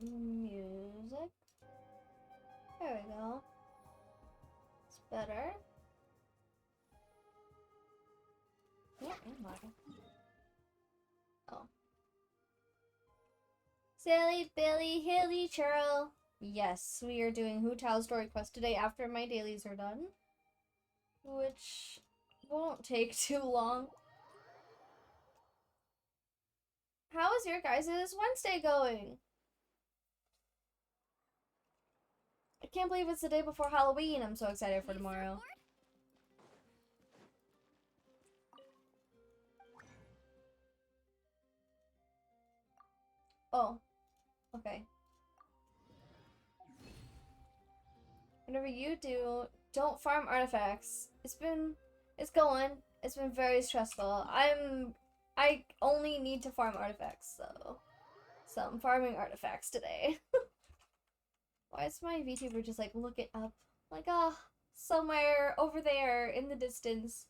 Music. There we go. It's better. Yeah, and water. Oh. Sally, Billy, Haley, Cheryl. Yes, we are doing Hu Tao's story quest today after my dailies are done. Which won't take too long. How is your guys' Wednesday going? I can't believe it's the day before Halloween. I'm so excited for tomorrow. Oh, okay. Whatever you do, don't farm artifacts. It's been very stressful. I only need to farm artifacts, so I'm farming artifacts today. Why is my VTuber just like looking up? Like, somewhere over there in the distance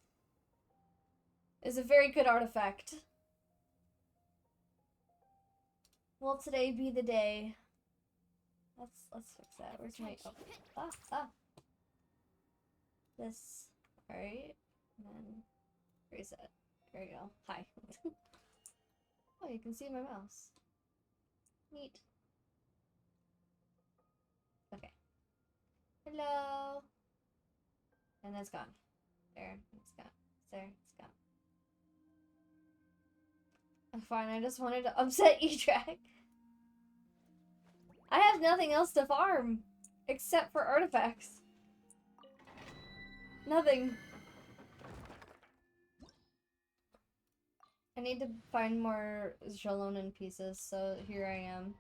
is a very good artifact. Will today be the day? Let's fix that. Where's my this. Alright. And then reset. There you go. Hi. Oh, you can see my mouse. Neat. Okay. Hello. And it's gone. There. It's gone. There. It's gone. I'm fine. I just wanted to upset E-Track. I have nothing else to farm except for artifacts. Nothing. I need to find more Jalonin pieces, so here I am.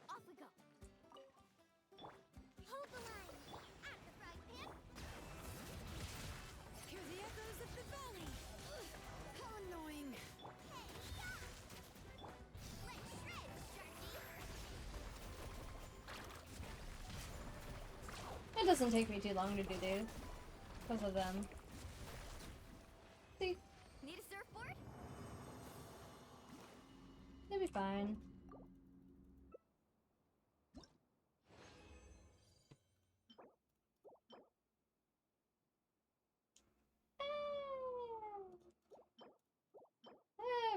Off we go. Hold the line. At the frying pan. Hear the echoes of the valley. Ugh, how annoying. Hey, stop! Let's shred, Sharky. It doesn't take me too long to do these because of them. See? Need a surfboard? It'll be fine.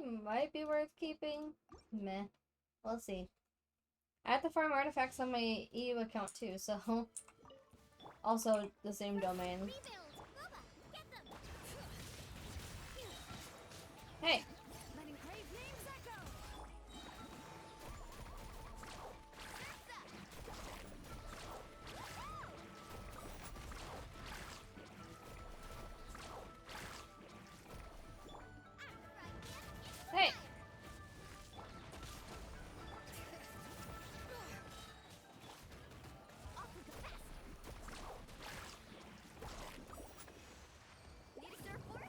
It might be worth keeping. Meh. We'll see. I have to farm artifacts on my EU account too, so also the same domain. Rebuild. Boba, get them. Hey! Letting brave names echo. Hey! Off we go fast. Need a surfboard?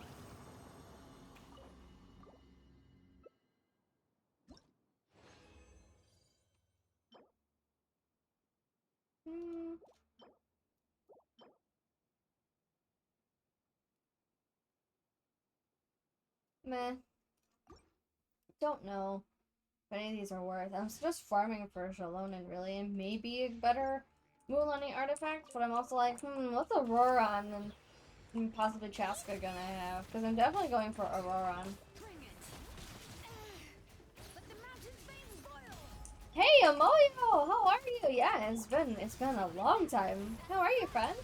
Meh. Don't know if any of these are worth. I'm just farming for Jalonin really, and maybe a better Mulani artifact, but I'm also like, what's Auroron and possibly Chaska gonna have? Because I'm definitely going for Auroron. Bring it. Let the mountain's veins boil. Hey, Amoyo! How are you? Yeah, it's been a long time. How are you, friend?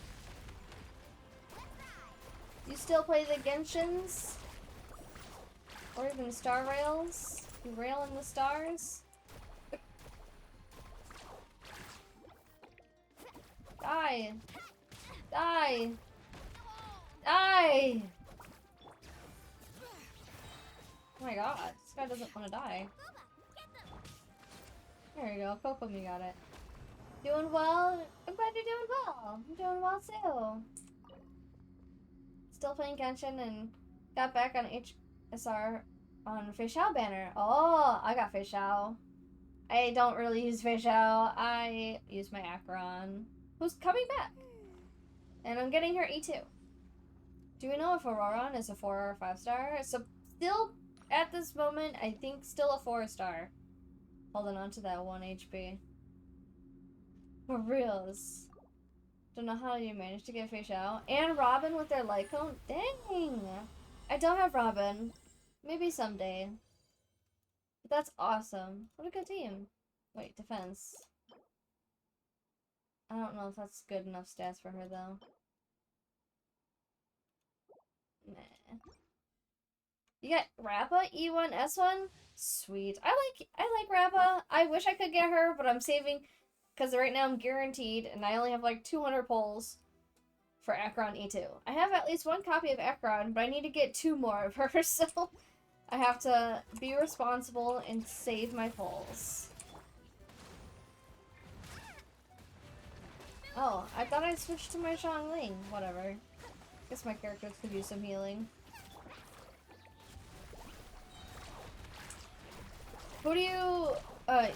You still play the Genshins? Or even Star Rails? You rail in the stars? Die! Die! Die! Oh my god, this guy doesn't want to die. There you go, Kokomi got it. Doing well? I'm glad you're doing well. I'm doing well too. Still playing Genshin and got back on HSR on Feixiao banner. Oh, I got Feixiao. I don't really use Feixiao. I use my Acheron, who's coming back. And I'm getting her E2. Do we know if Auroron is a 4 or a 5-star? So still, at this moment, I think still a 4-star. Holding on to that 1 HP. For reals. Don't know how you managed to get Fish out. And Robin with their light cone? Dang! I don't have Robin. Maybe someday. But that's awesome. What a good team. Wait, defense. I don't know if that's good enough stats for her, though. Nah. You got Rappa, E1, S1? Sweet. I like Rappa. I wish I could get her, but I'm saving because right now I'm guaranteed and I only have like 200 pulls for Acheron E2. I have at least 1 copy of Acheron, but I need to get 2 more of her, so I have to be responsible and save my pulls. Oh, I thought I switched to my Xiangling. Whatever. Guess my characters could use some healing. Who do you,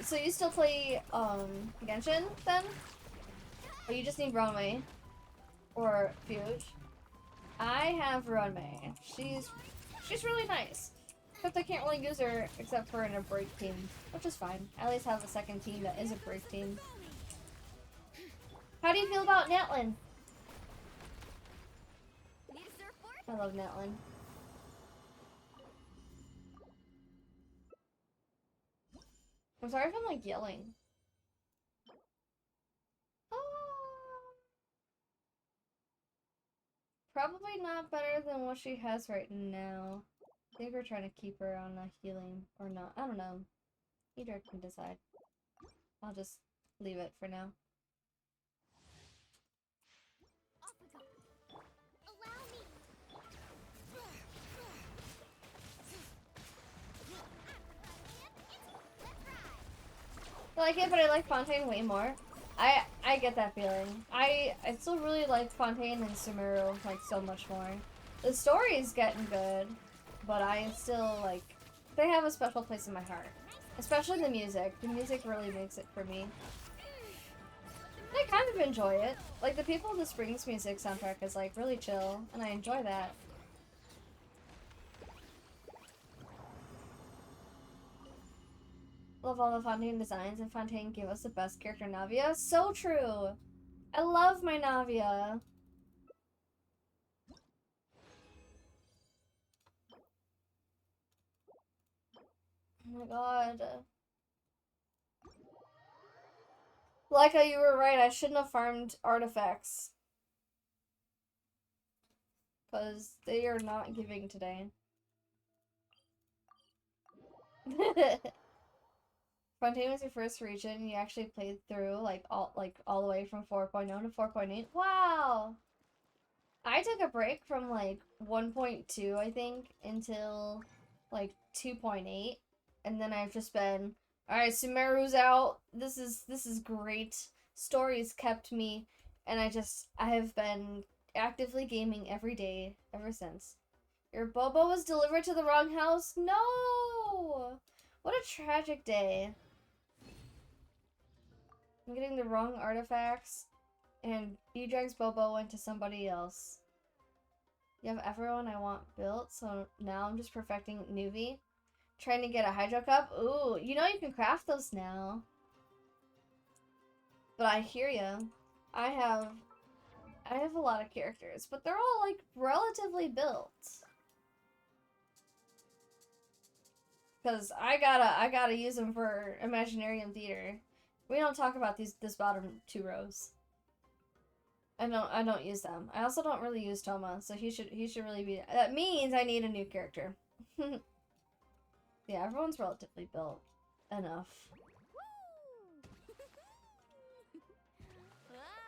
so you still play, Genshin, then? Or you just need Runway? Or Fuge? I have Runway. She's really nice. Except I can't really use her except for in a break team, which is fine. I at least have a second team that is a break team. How do you feel about Natlin? Need a surfboard? I love Natlin. I'm sorry if I'm like yelling. Probably not better than what she has right now. I think we're trying to keep her on a healing or not. I don't know. Either can decide. I'll just leave it for now. Off we go. Allow me. I like it, but I like Fontaine way more. I get that feeling. I still really like Fontaine and Sumeru like so much more. The story is getting good, but I still like they have a special place in my heart. Especially the music. The music really makes it for me. And I kind of enjoy it. Like the People of the Springs music soundtrack is like really chill, and I enjoy that. Love all the Fontaine designs, and Fontaine gave us the best character, Navia. So true! I love my Navia. Oh my god. Leica, you were right. I shouldn't have farmed artifacts. Because they are not giving today. Fontaine was your first region. You actually played through all the way from 4.0 to 4.8. Wow! I took a break from like 1.2, I think, until like 2.8, and then I've just been, all right, Sumeru's out. This is great. Stories kept me, and I have been actively gaming every day ever since. Your Bobo was delivered to the wrong house? No! What a tragic day. I'm getting the wrong artifacts, and B-Drag's Bobo went to somebody else. You have everyone I want built, so now I'm just perfecting Nuvi. Trying to get a Hydro Cup? Ooh, you know you can craft those now. But I hear ya. I have a lot of characters, but they're all like relatively built. Cause I gotta use them for Imaginarium Theater. We don't talk about this bottom 2 rows. I don't use them. I also don't really use Toma, so he should really be. That means I need a new character. Yeah, everyone's relatively built enough.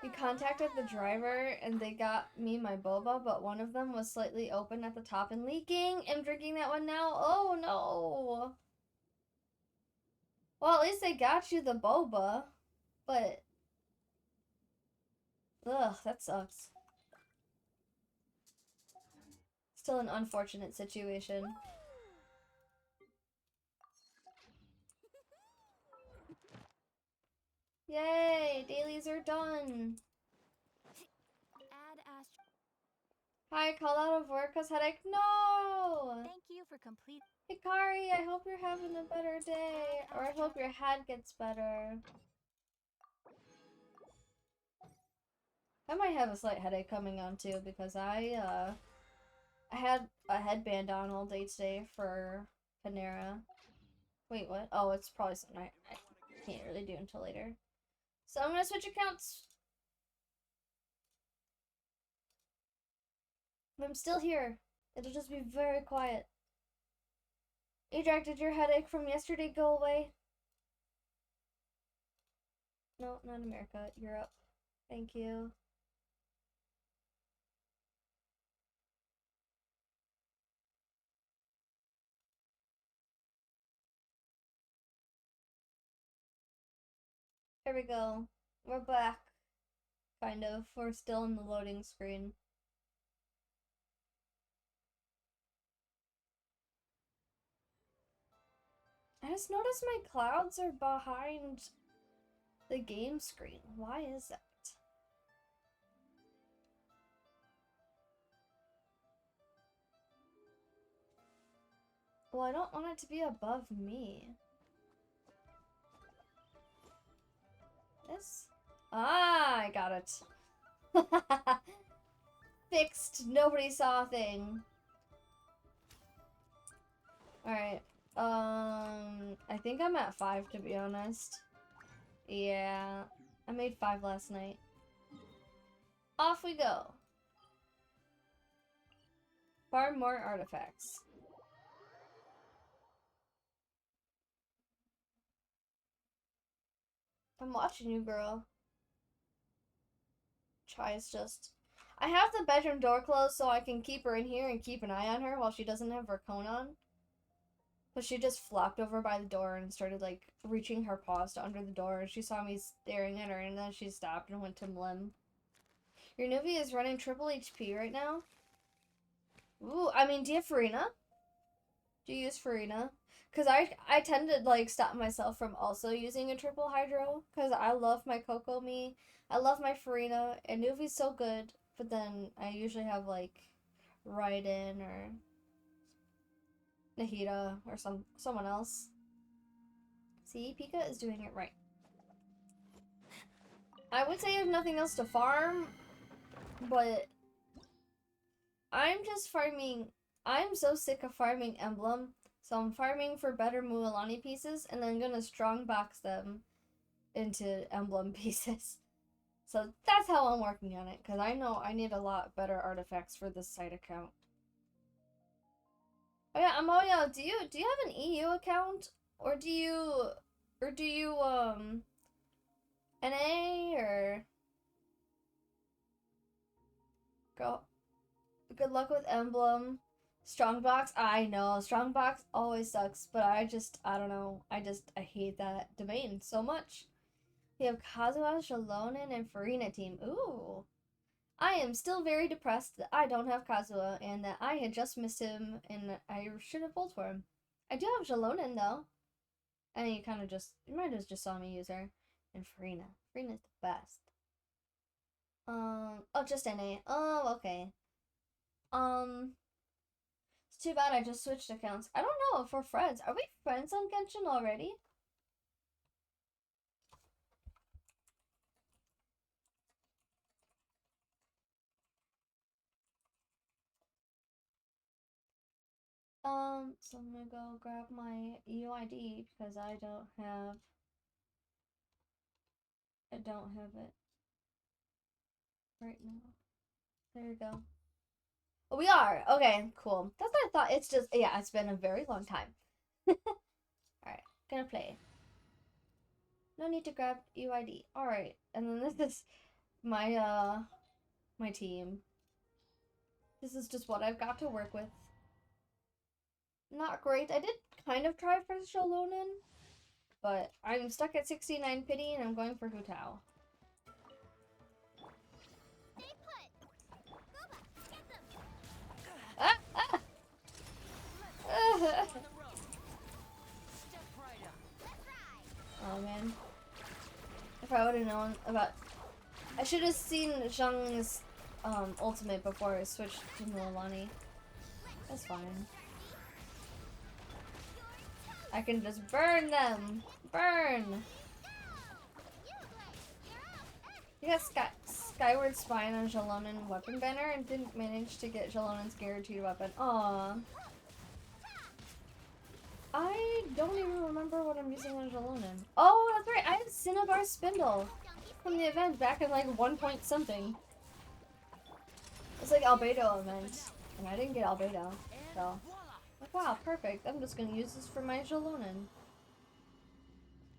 We contacted the driver and they got me my boba, but one of them was slightly open at the top and leaking. I'm drinking that one now. Oh no. Well, at least they got you the boba, but ugh, that sucks. Still an unfortunate situation. Yay! Dailies are done! Add Astro. Hi, called out of work cause headache. No! Thank you for complete. Hikari, I hope you're having a better day. Or I hope your head gets better. I might have a slight headache coming on too because I had a headband on all day today for Panera. Wait, what? Oh, it's probably something I can't really do until later. So I'm gonna switch accounts. I'm still here. It'll just be very quiet. Adrak, did your headache from yesterday go away? No, not America. Europe. Thank you. There we go. We're back. Kind of. We're still in the loading screen. I just noticed my clouds are behind the game screen. Why is that? Well, I don't want it to be above me. This? Ah, I got it. Fixed. Nobody saw a thing. Alright. I think I'm at 5 to be honest. Yeah. I made 5 last night. Off we go. Farm more artifacts. I'm watching you, girl. Tries just... I have the bedroom door closed so I can keep her in here and keep an eye on her while she doesn't have her cone on. But she just flopped over by the door and started, like, reaching her paws to under the door. And she saw me staring at her, and then she stopped and went to Mlim. Your Nuvi is running triple HP right now? Ooh, I mean, do you have Farina? Do you use Farina? Because I tend to, like, stop myself from also using a triple Hydro. Because I love my Kokomi. I love my Farina. And Nuvi's so good. But then I usually have, like, Raiden or Nahida or someone else. See, Pika is doing it right. I would say I have nothing else to farm, but I'm just farming. I'm so sick of farming Emblem, so I'm farming for better Mualani pieces and then gonna strongbox them into Emblem pieces. So that's how I'm working on it, because I know I need a lot better artifacts for this side account. Oh yeah, Amoya, do you have an EU account? Or do you NA or girl? Good luck with Emblem. Strongbox, I know. Strongbox always sucks, but I don't know. I hate that domain so much. We have Kazuha, Shalonen, and Farina team. Ooh. I am still very depressed that I don't have Kazuha and that I had just missed him and I should have pulled for him. I do have Shalonen though. And you might have just saw me use her. And Farina. Farina's the best. Oh, just NA. Oh, okay. It's too bad I just switched accounts. I don't know if we're friends. Are we friends on Genshin already? So I'm gonna go grab my UID because I don't have it right now. There you go. Oh, we are. Okay, cool. That's what I thought. It's just, yeah, it's been a very long time. Alright, gonna play. No need to grab UID. Alright, and then this is my, my team. This is just what I've got to work with. Not great. I did kind of try for Shalonen, but I'm stuck at 69 pity and I'm going for Hu Tao. Stay put. Boba, get them. Ah! Ah! Oh man. If I would have known about... I should have seen Zhang's ultimate before I switched to Mualani. That's fine. I can just burn them! Burn! You got Skyward Spine on Jalonin Weapon Banner and didn't manage to get Jalonin's guaranteed weapon. Aww. I don't even remember what I'm using on Jalonin. Oh, that's right! I have Cinnabar Spindle from the event back in like 1 point something. It's like Albedo event. And I didn't get Albedo. So, like, wow, perfect. I'm just gonna use this for my Jalonin.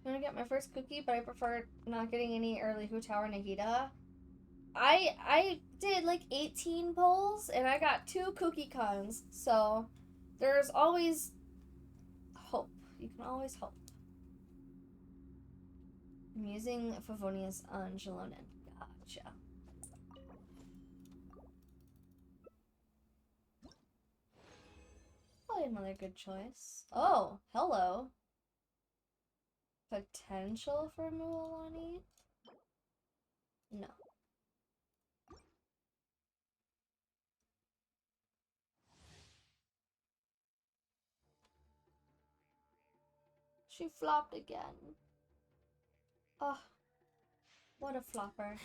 I'm gonna get my first cookie, but I prefer not getting any early Hu Tower Nahida. I did like 18 polls and I got 2 cookie cons, so there's always hope. You can always hope. I'm using Favonius on Jalonin. Gotcha. Probably another good choice. Oh, hello. Potential for Mualani? No. She flopped again. Oh, what a flopper.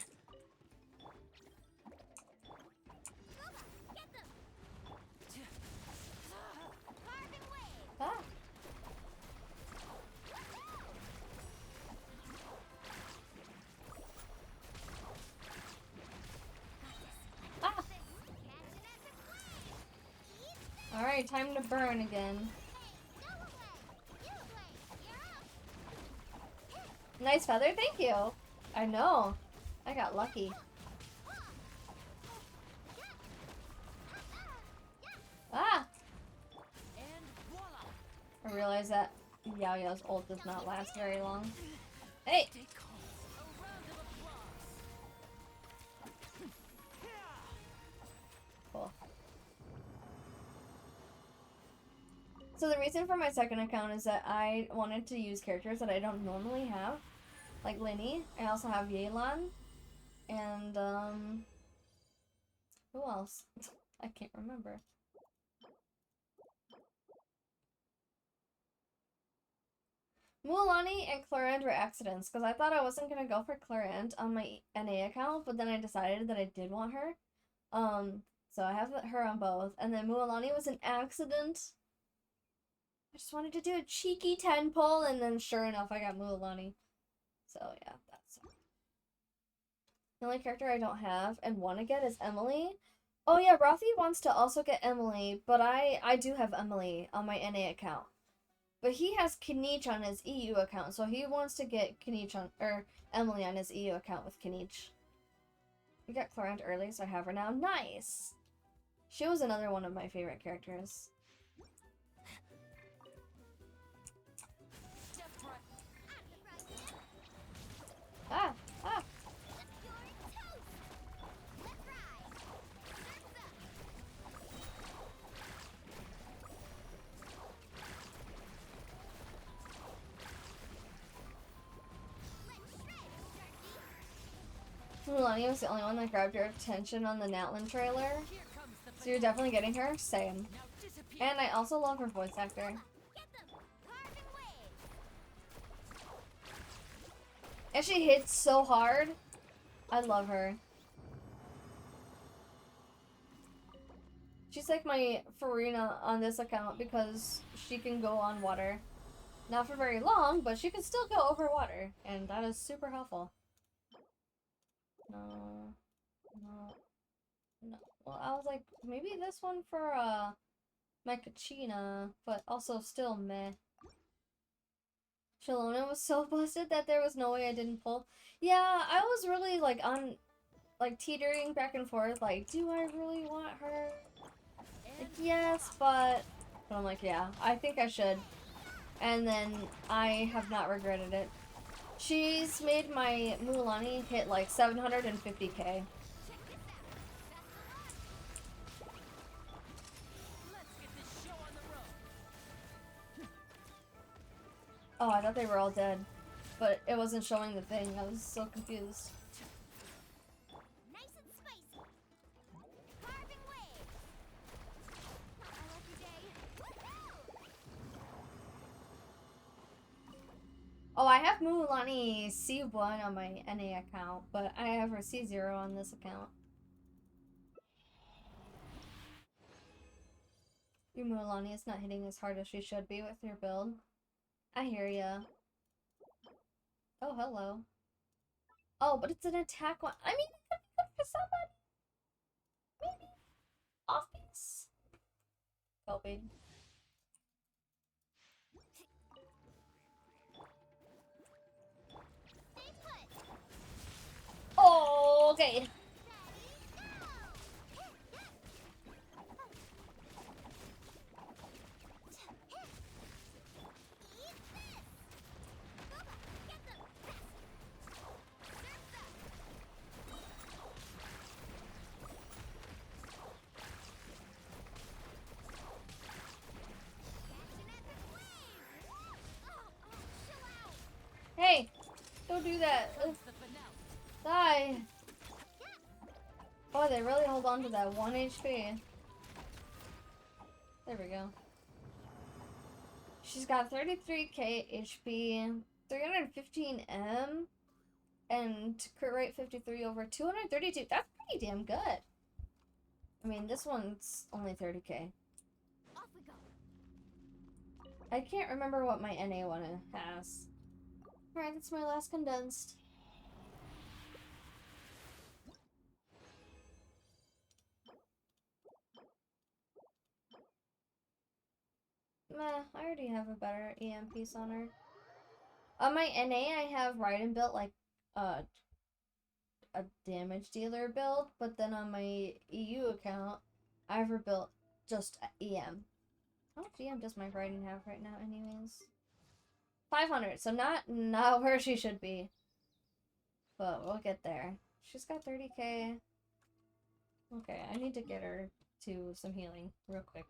Ah. Ah. Alright, time to burn again. Nice feather, thank you. I know. I got lucky. Ah! I realize that Yao Yao's ult does not last very long. Hey! Cool. So the reason for my second account is that I wanted to use characters that I don't normally have. Like Linny. I also have Yelan. And, who else? I can't remember. Mualani and Clarend were accidents, because I thought I wasn't going to go for Clarend on my NA account, but then I decided that I did want her. So I have her on both. And then Mualani was an accident. I just wanted to do a cheeky 10 pull, and then sure enough, I got Mualani. So yeah, that's the only character I don't have and want to get is Emily. Oh yeah, Rothy wants to also get Emily, but I do have Emily on my NA account. But he has Kinich on his EU account, so he wants to get Kinich on, or Emily on his EU account with Kinich. We got Clarent early, so I have her now. Nice! She was another one of my favorite characters. Ah! Ah! Mualani was the only one that grabbed your attention on the Natlin trailer. So you're definitely getting her? Same. And I also love her voice actor. And she hits so hard. I love her. She's like my Farina on this account because she can go on water. Not for very long, but she can still go over water. And that is super helpful. No. No. No. Well, I was like, maybe this one for, my Kachina, but also still meh. Shalona was so busted that there was no way I didn't pull. Yeah, I was really, like, on, like, teetering back and forth, like, do I really want her? Like, yes, but I'm like, yeah, I think I should. And then I have not regretted it. She's made my Mualani hit, like, 750k. Oh, I thought they were all dead. But it wasn't showing the thing. I was so confused. Nice and spicy. Oh, I have Mulan C1 on my NA account, but I have her C0 on this account. Your Mulan is not hitting as hard as she should be with your build. I hear ya. Oh, hello. Oh, but it's an attack one. I mean, it could be good for somebody. Maybe. Off piece. Coping. Oh, okay. Hey, don't do that. Die. Oh, they really hold on to that 1 HP. There we go. She's got 33k HP, 315M, and crit rate 53 over 232. That's pretty damn good. I mean, this one's only 30k. Off we go. I can't remember what my NA one has. Alright, that's my last condensed. Meh, I already have a better EM piece on her. On my NA, I have Raiden built like a damage dealer build, but then on my EU account, I have her built just EM. How much EM does my Raiden have right now, anyways? 500, so not where she should be. But we'll get there. She's got 30k. Okay, I need to get her to some healing real quick.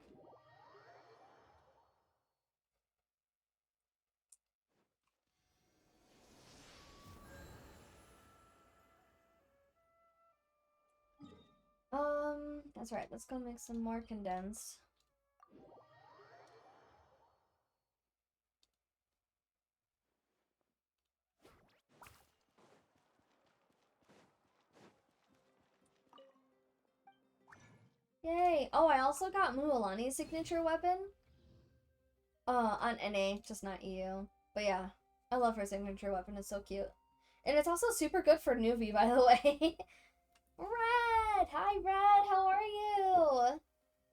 That's right. Let's go make some more condensed. Yay! Oh, I also got Mualani's signature weapon. On NA, just not EU. But yeah, I love her signature weapon. It's so cute. And it's also super good for newbie, by the way. Red! Hi, Red! How are you?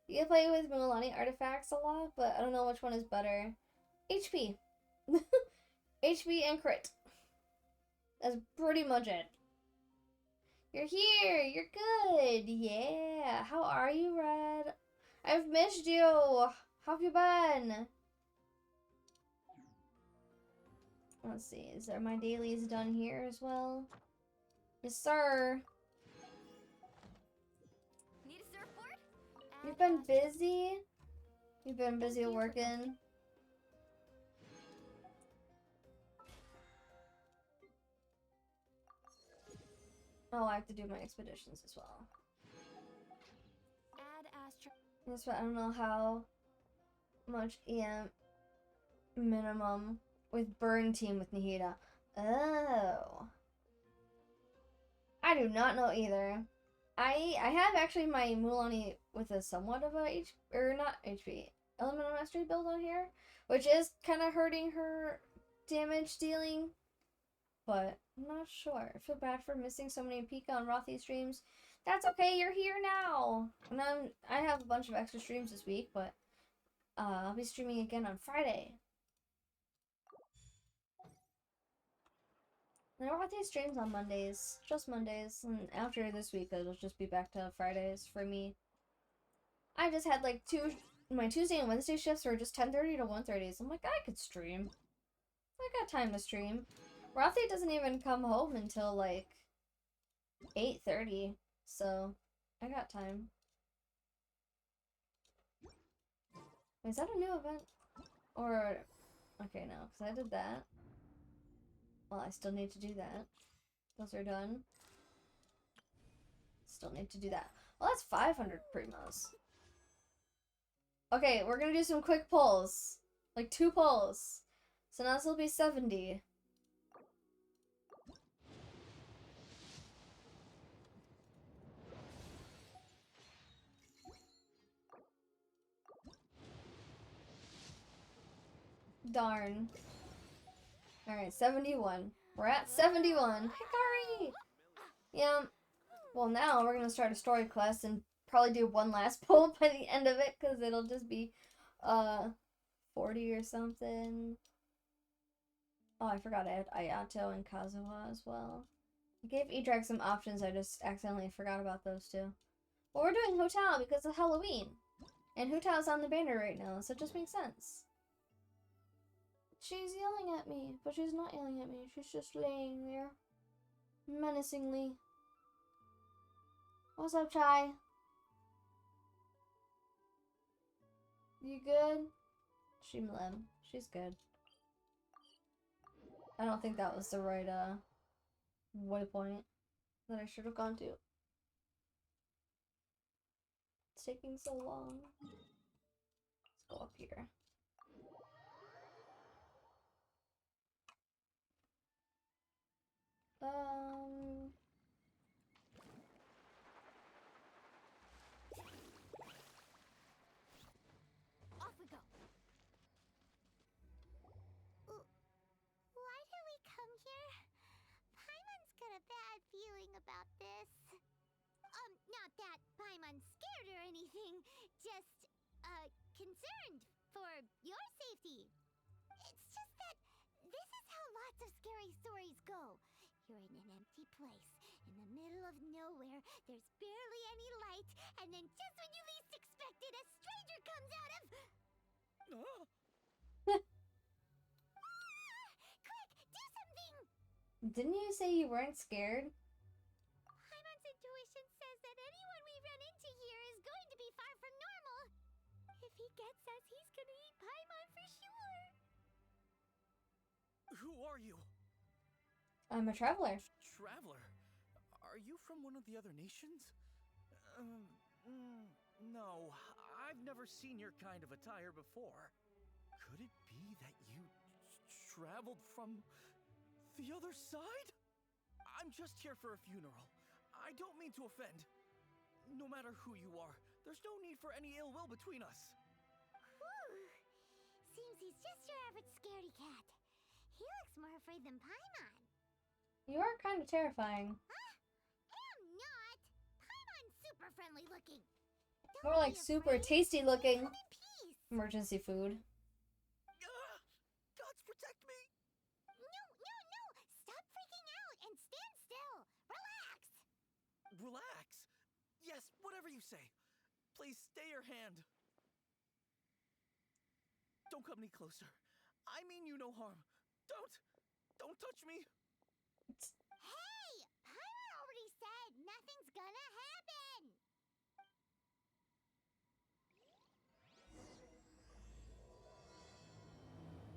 You can play with Mualani artifacts a lot, but I don't know which one is better. HP. HP and crit. That's pretty much it. You're here! You're good! Yeah! How are you, Red? I've missed you! How have you been? Let's see, is there my dailies done here as well? Yes, sir! Need a surfboard? You've been busy? You've been busy working? Oh, I have to do my expeditions as well. Add astro. That's why I don't know how much EM minimum with burn team with Nihida. Oh. I do not know either. I have actually my Mualani with a somewhat of a not HP, elemental mastery build on here, which is kind of hurting her damage dealing, but I'm not sure. I feel bad for missing so many Pika and Rothy streams. That's okay, you're here now. And I have a bunch of extra streams this week, but I'll be streaming again on Friday. And Rothy streams on Mondays, just Mondays, and after this week it'll just be back to Fridays for me. I just had like my Tuesday and Wednesday shifts were just 10:30 to 1:30, so I'm like, I could stream. I got time to stream. Rothy doesn't even come home until like 8:30, so I got time. Is that a new event? Or, okay, no, because I did that. Well, I still need to do that. Those are done. Still need to do that. Well, that's 500 primos. Okay, we're gonna do some quick pulls. Like 2 pulls. So now this will be 70. Darn. Alright, 71. We're at 71. Hikari! Yeah. Well, now we're gonna start a story quest and probably do one last pull by the end of it, because it'll just be, 40 or something. Oh, I forgot I had Ayato and Kazuha as well. I gave Edrak some options, I just accidentally forgot about those two. Well, we're doing Hotel because of Halloween. And Hotel's on the banner right now, so it just makes sense. She's yelling at me, but she's not yelling at me. She's just laying there. Menacingly. What's up, Chai? You good? Shimlem. She's good. I don't think that was the right, waypoint that I should have gone to. It's taking so long. Let's go up here. Off we go. Why did we come here? Paimon's got a bad feeling about this. Not that Paimon's scared or anything, just, concerned for your safety. It's just that this is how lots of scary stories go. You're in an empty place, in the middle of nowhere, there's barely any light, and then just when you least expect it, a stranger comes out of... Quick, do something! Didn't you say you weren't scared? Paimon's intuition says that anyone we run into here is going to be far from normal. If he gets us, he's gonna eat Paimon for sure. Who are you? I'm a traveler. Traveler? Are you from one of the other nations? No, I've never seen your kind of attire before. Could it be that you traveled from the other side? I'm just here for a funeral. I don't mean to offend. No matter who you are, there's no need for any ill will between us. Whew. Seems he's just your average scaredy cat. He looks more afraid than Paimon. You are kind of terrifying. Huh? I'm not. Paimon's super friendly looking. Don't More like be super afraid. tasty looking. Come in peace. Emergency food. Gods protect me! No. Stop freaking out and stand still. Relax. Relax. Yes, whatever you say. Please stay your hand. Don't come any closer. I mean you no harm. Don't touch me. Hey, Paimon already said nothing's gonna happen.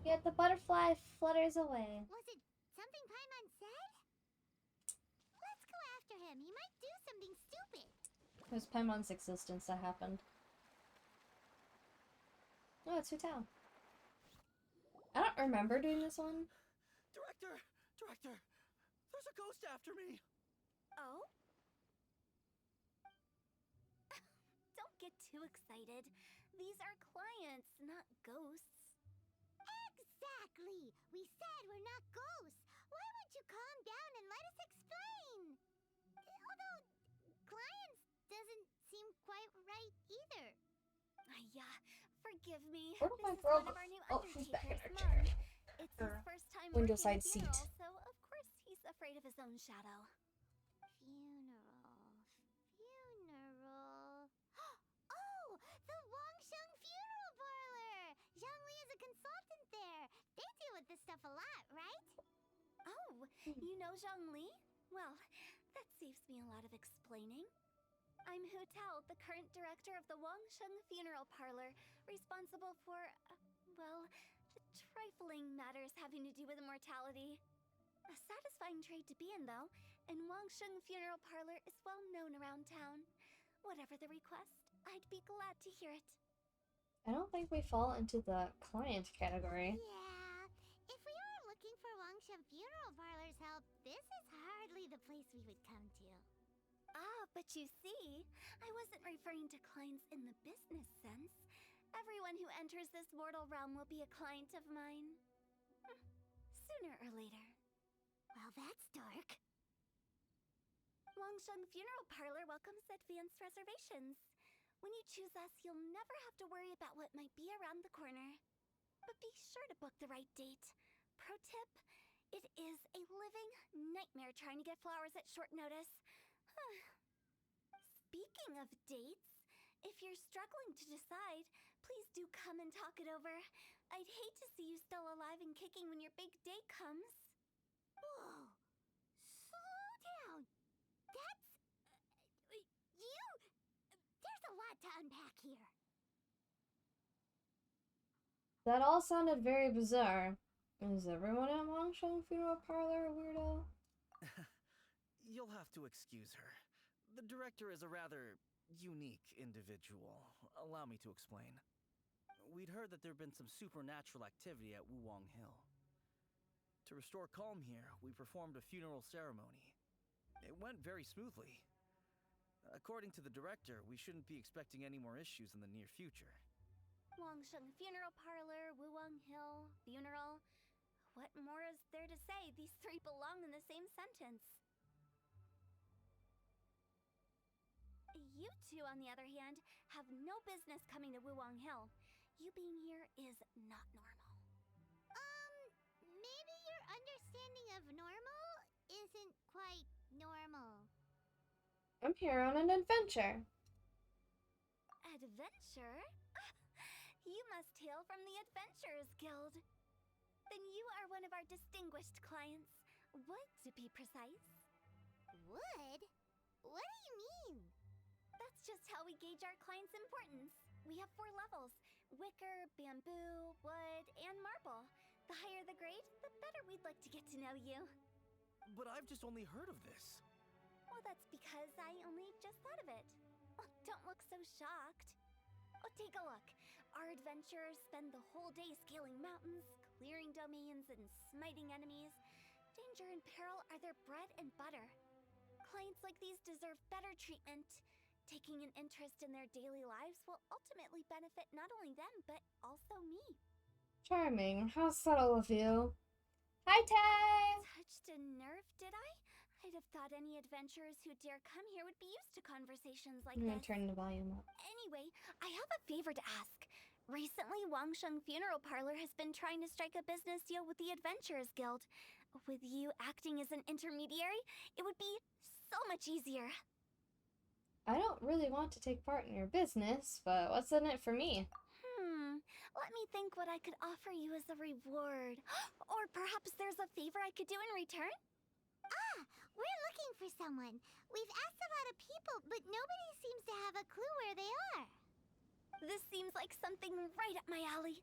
Yet the butterfly flutters away. Was it something Paimon said? Let's go after him. He might do something stupid. It was Paimon's existence that happened. Oh, it's Hutao. I don't remember doing this one. Director! There's a ghost after me! Oh? Don't get too excited. These are clients, not ghosts. Exactly! We said we're not ghosts. Why won't you calm down and let us explain? Although, clients doesn't seem quite right either. Yeah, forgive me. Where did my This is girl one go? of our new Oh, she's back in her undertakers, chair. Mom. It's his first time window working a side seat. funeral, so of course he's afraid of his own shadow. Funeral. Oh, the Wangsheng Funeral Parlor! Zhongli is a consultant there. They deal with this stuff a lot, right? Oh, you know Zhongli? Well, that saves me a lot of explaining. I'm Hu Tao, the current director of the Wangsheng Funeral Parlor, responsible for, well, trifling matters having to do with immortality. A satisfying trade to be in, though, and Wangsheng Funeral Parlor is well known around town. Whatever the request, I'd be glad to hear it. I don't think we fall into the client category. Yeah, if we were looking for Wangsheng Funeral Parlor's help, this is hardly the place we would come to. Ah, but you see, I wasn't referring to clients in the business sense. Everyone who enters this mortal realm will be a client of mine. Sooner or later. Well, that's dark. Wangsheng Funeral Parlor welcomes advanced reservations. When you choose us, you'll never have to worry about what might be around the corner. But be sure to book the right date. Pro tip, it is a living nightmare trying to get flowers at short notice. Speaking of dates, if you're struggling to decide, please do come and talk it over. I'd hate to see you still alive and kicking when your big day comes. Whoa! Slow down! That's... you... There's a lot to unpack here. That all sounded very bizarre. Is everyone at Wangsheng Funeral Parlor a weirdo? You'll have to excuse her. The director is a rather unique individual. Allow me to explain. We'd heard that there'd been some supernatural activity at Wuwang Hill. To restore calm here, we performed a funeral ceremony. It went very smoothly. According to the director, we shouldn't be expecting any more issues in the near future. Wangsheng Funeral Parlor, Wuwang Hill, funeral. What more is there to say? These three belong in the same sentence. You two, on the other hand, have no business coming to Wuwang Hill. You being here is not normal. Maybe your understanding of normal isn't quite normal. I'm here on an adventure. Adventure? You must hail from the Adventurers Guild. Then you are one of our distinguished clients. Wood, to be precise. Wood? What do you mean? That's just how we gauge our clients' importance. We have 4 levels: wicker, bamboo, wood, and marble. The higher the grade, the better we'd like to get to know you. But I've just only heard of this. Well, that's because I only just thought of it. Oh, don't look so shocked. Oh, take a look. Our adventurers spend the whole day scaling mountains, clearing domains, and smiting enemies. Danger and peril are their bread and butter. Clients like these deserve better treatment. Taking an interest in their daily lives will ultimately benefit not only them, but also me. Charming. How subtle of you. Hi, Tay! Touched a nerve, did I? I'd have thought any adventurers who dare come here would be used to conversations like I'm gonna this. turn the volume up. Anyway, I have a favor to ask. Recently, Wangsheng Funeral Parlor has been trying to strike a business deal with the Adventurers Guild. With you acting as an intermediary, it would be so much easier. I don't really want to take part in your business, but what's in it for me? Let me think what I could offer you as a reward. Or perhaps there's a favor I could do in return? We're looking for someone. We've asked a lot of people, but nobody seems to have a clue where they are. This seems like something right up my alley.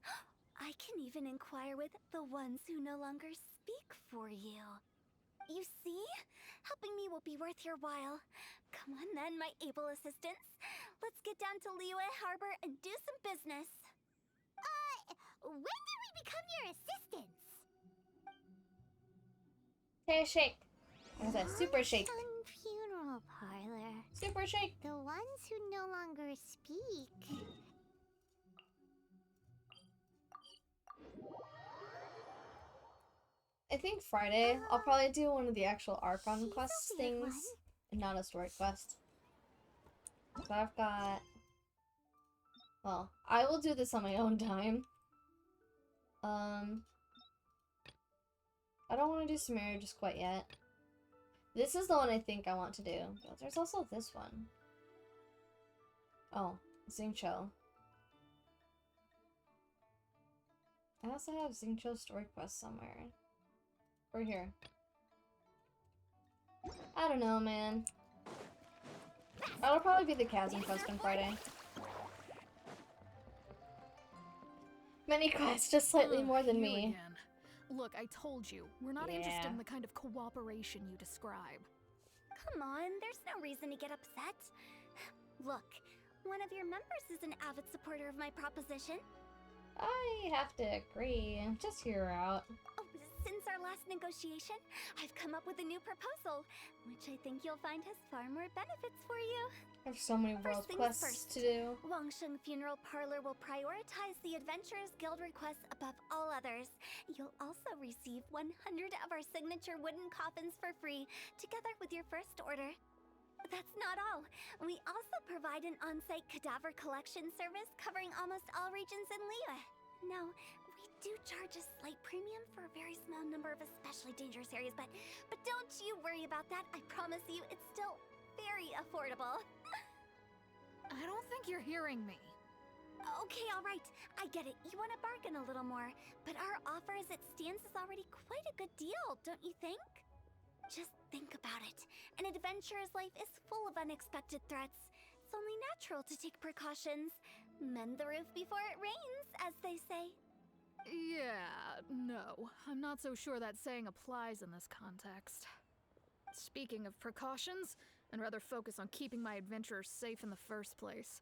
I can even inquire with the ones who no longer speak for you. You see? Helping me will be worth your while. Come on then, my able assistants. Let's get down to Liyue Harbor and do some business. When did we become your assistants? Hey, shake. I said super shake. Funeral Parlor. Super shake. The ones who no longer speak. I think Friday I'll probably do one of the actual Archon quest she's a weird things, and not a story quest. So I've got... Well, I will do this on my own time. I don't want to do Sumeria just quite yet. This is the one I think I want to do. But there's also this one. Oh, Xingqiu. I also have Xingqiu story quest somewhere. Or here. I don't know, man. That'll probably be the Chasm quest on Friday. Many quests, just slightly more than Here me. again. Look, I told you, we're not interested Yeah. in the kind of cooperation you describe. Come on, there's no reason to get upset. Look, one of your members is an avid supporter of my proposition. I have to agree. Just hear her out. Oh, since our our last negotiation, I've come up with a new proposal, which I think you'll find has far more benefits for you. There's so many world First things quests first. to do. Wangsheng Funeral Parlor will prioritize the Adventurers Guild requests above all others. You'll also receive 100 of our signature wooden coffins for free, together with your first order. That's not all. We also provide an on-site cadaver collection service covering almost all regions in Liyue. Now, we do charge a slight premium for a very small number of especially dangerous areas, but don't you worry about that. I promise you, it's still very affordable. I don't think you're hearing me. Okay, all right. I get it. You want to bargain a little more, but our offer as it stands is already quite a good deal, don't you think? Just think about it. An adventurer's life is full of unexpected threats. It's only natural to take precautions. Mend the roof before it rains, as they say. Yeah, no. I'm not so sure that saying applies in this context. Speaking of precautions, I'd rather focus on keeping my adventurers safe in the first place.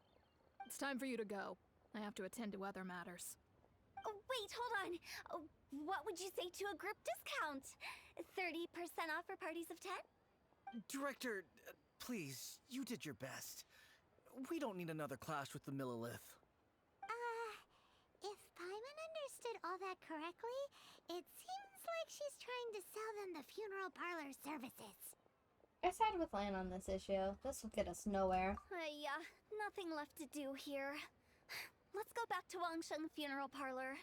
It's time for you to go. I have to attend to other matters. Oh, wait, hold on. Oh, what would you say to a group discount? 30% off for parties of 10? Director, please, you did your best. We don't need another clash with the Millilith. If Paimon understood all that correctly, it seems like she's trying to sell them the funeral parlor services. I side with Lan on this issue. This will get us nowhere. Yeah, nothing left to do here. Let's go back to Wangsheng Funeral Parlor.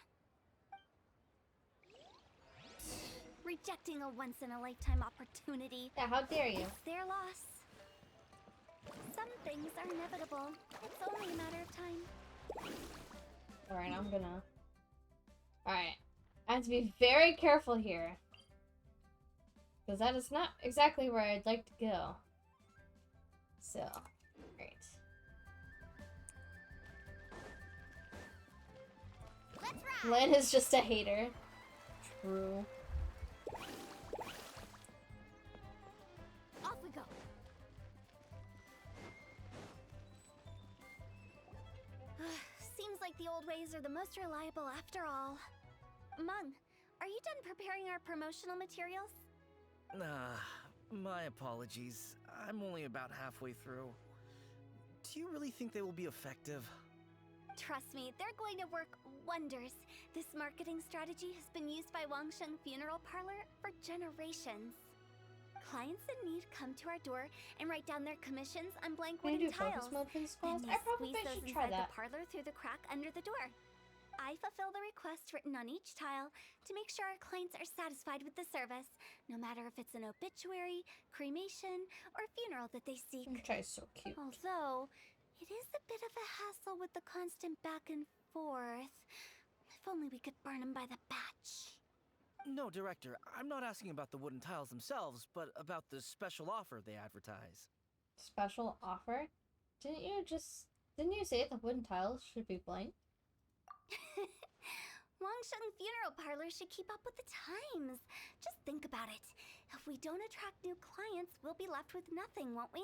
Rejecting a once-in-a-lifetime opportunity. Yeah, how dare you? It's their loss. Some things are inevitable. It's only a matter of time. Alright, I'm gonna... Alright. I have to be very careful here. Because that is not exactly where I'd like to go. So, great. Let's ride! Lan is just a hater. True. Off we go. Seems like the old ways are the most reliable after all. Mung, are you done preparing our promotional materials? My apologies. I'm only about halfway through. Do you really think they will be effective? Trust me, they're going to work wonders. This marketing strategy has been used by Wangsheng Funeral Parlor for generations. Clients in need come to our door and write down their commissions on blank Can I wooden do focus tiles. mode for this Then class? we I probably squeeze those should try inside that. the parlor through the crack under the door. I fulfill the requests written on each tile to make sure our clients are satisfied with the service, no matter if it's an obituary, cremation, or funeral that they seek. Which is so cute. Although, it is a bit of a hassle with the constant back and forth. If only we could burn them by the batch. No, Director, I'm not asking about the wooden tiles themselves, but about the special offer they advertise. Special offer? Didn't you say the wooden tiles should be blank? Wangsheng Funeral Parlor should keep up with the times. Just think about it. If we don't attract new clients, we'll be left with nothing, won't we?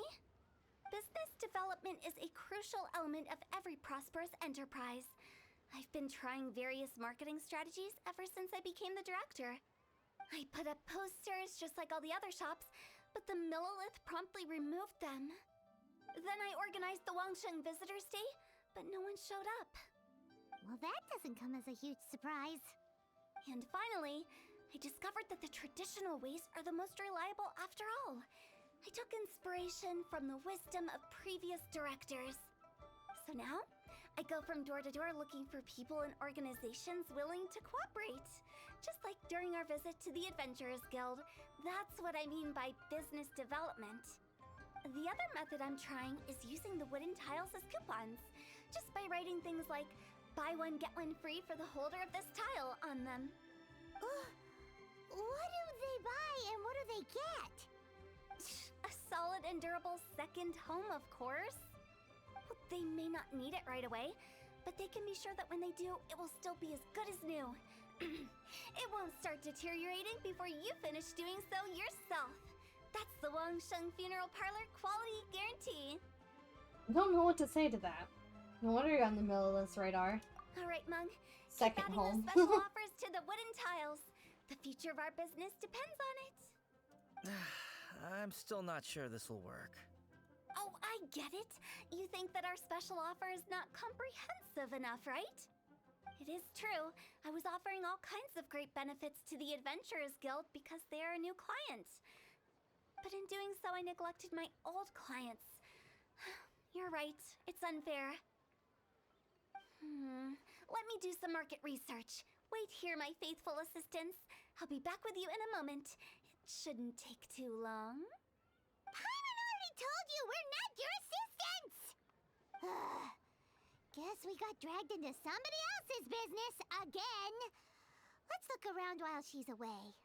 Business development is a crucial element of every prosperous enterprise. I've been trying various marketing strategies ever since I became the director. I put up posters just like all the other shops, but the Millilith promptly removed them. Then I organized the Wangsheng Visitors Day, but no one showed up. Well, that doesn't come as a huge surprise. And finally, I discovered that the traditional ways are the most reliable after all. I took inspiration from the wisdom of previous directors. So now, I go from door to door looking for people and organizations willing to cooperate. Just like during our visit to the Adventurers Guild, that's what I mean by business development. The other method I'm trying is using the wooden tiles as coupons, just by writing things like, buy one, get one free for the holder of this tile on them. What do they buy and what do they get? A solid and durable second home, of course. Well, they may not need it right away, but they can be sure that when they do, it will still be as good as new. It won't start deteriorating before you finish doing so yourself. That's the Wangsheng Funeral Parlor quality guarantee. I don't know what to say to that. No wonder you're on the Millilith's radar. All right, Mung. Second keep adding home. those special offers to the wooden tiles. The future of our business depends on it. I'm still not sure this will work. Oh, I get it. You think that our special offer is not comprehensive enough, right? It is true. I was offering all kinds of great benefits to the Adventurers Guild because they are a new client. But in doing so, I neglected my old clients. You're right. It's unfair. Let me do some market research. Wait here, my faithful assistants. I'll be back with you in a moment. It shouldn't take too long. Paimon already told you we're not your assistants! Guess we got dragged into somebody else's business again. Let's look around while she's away.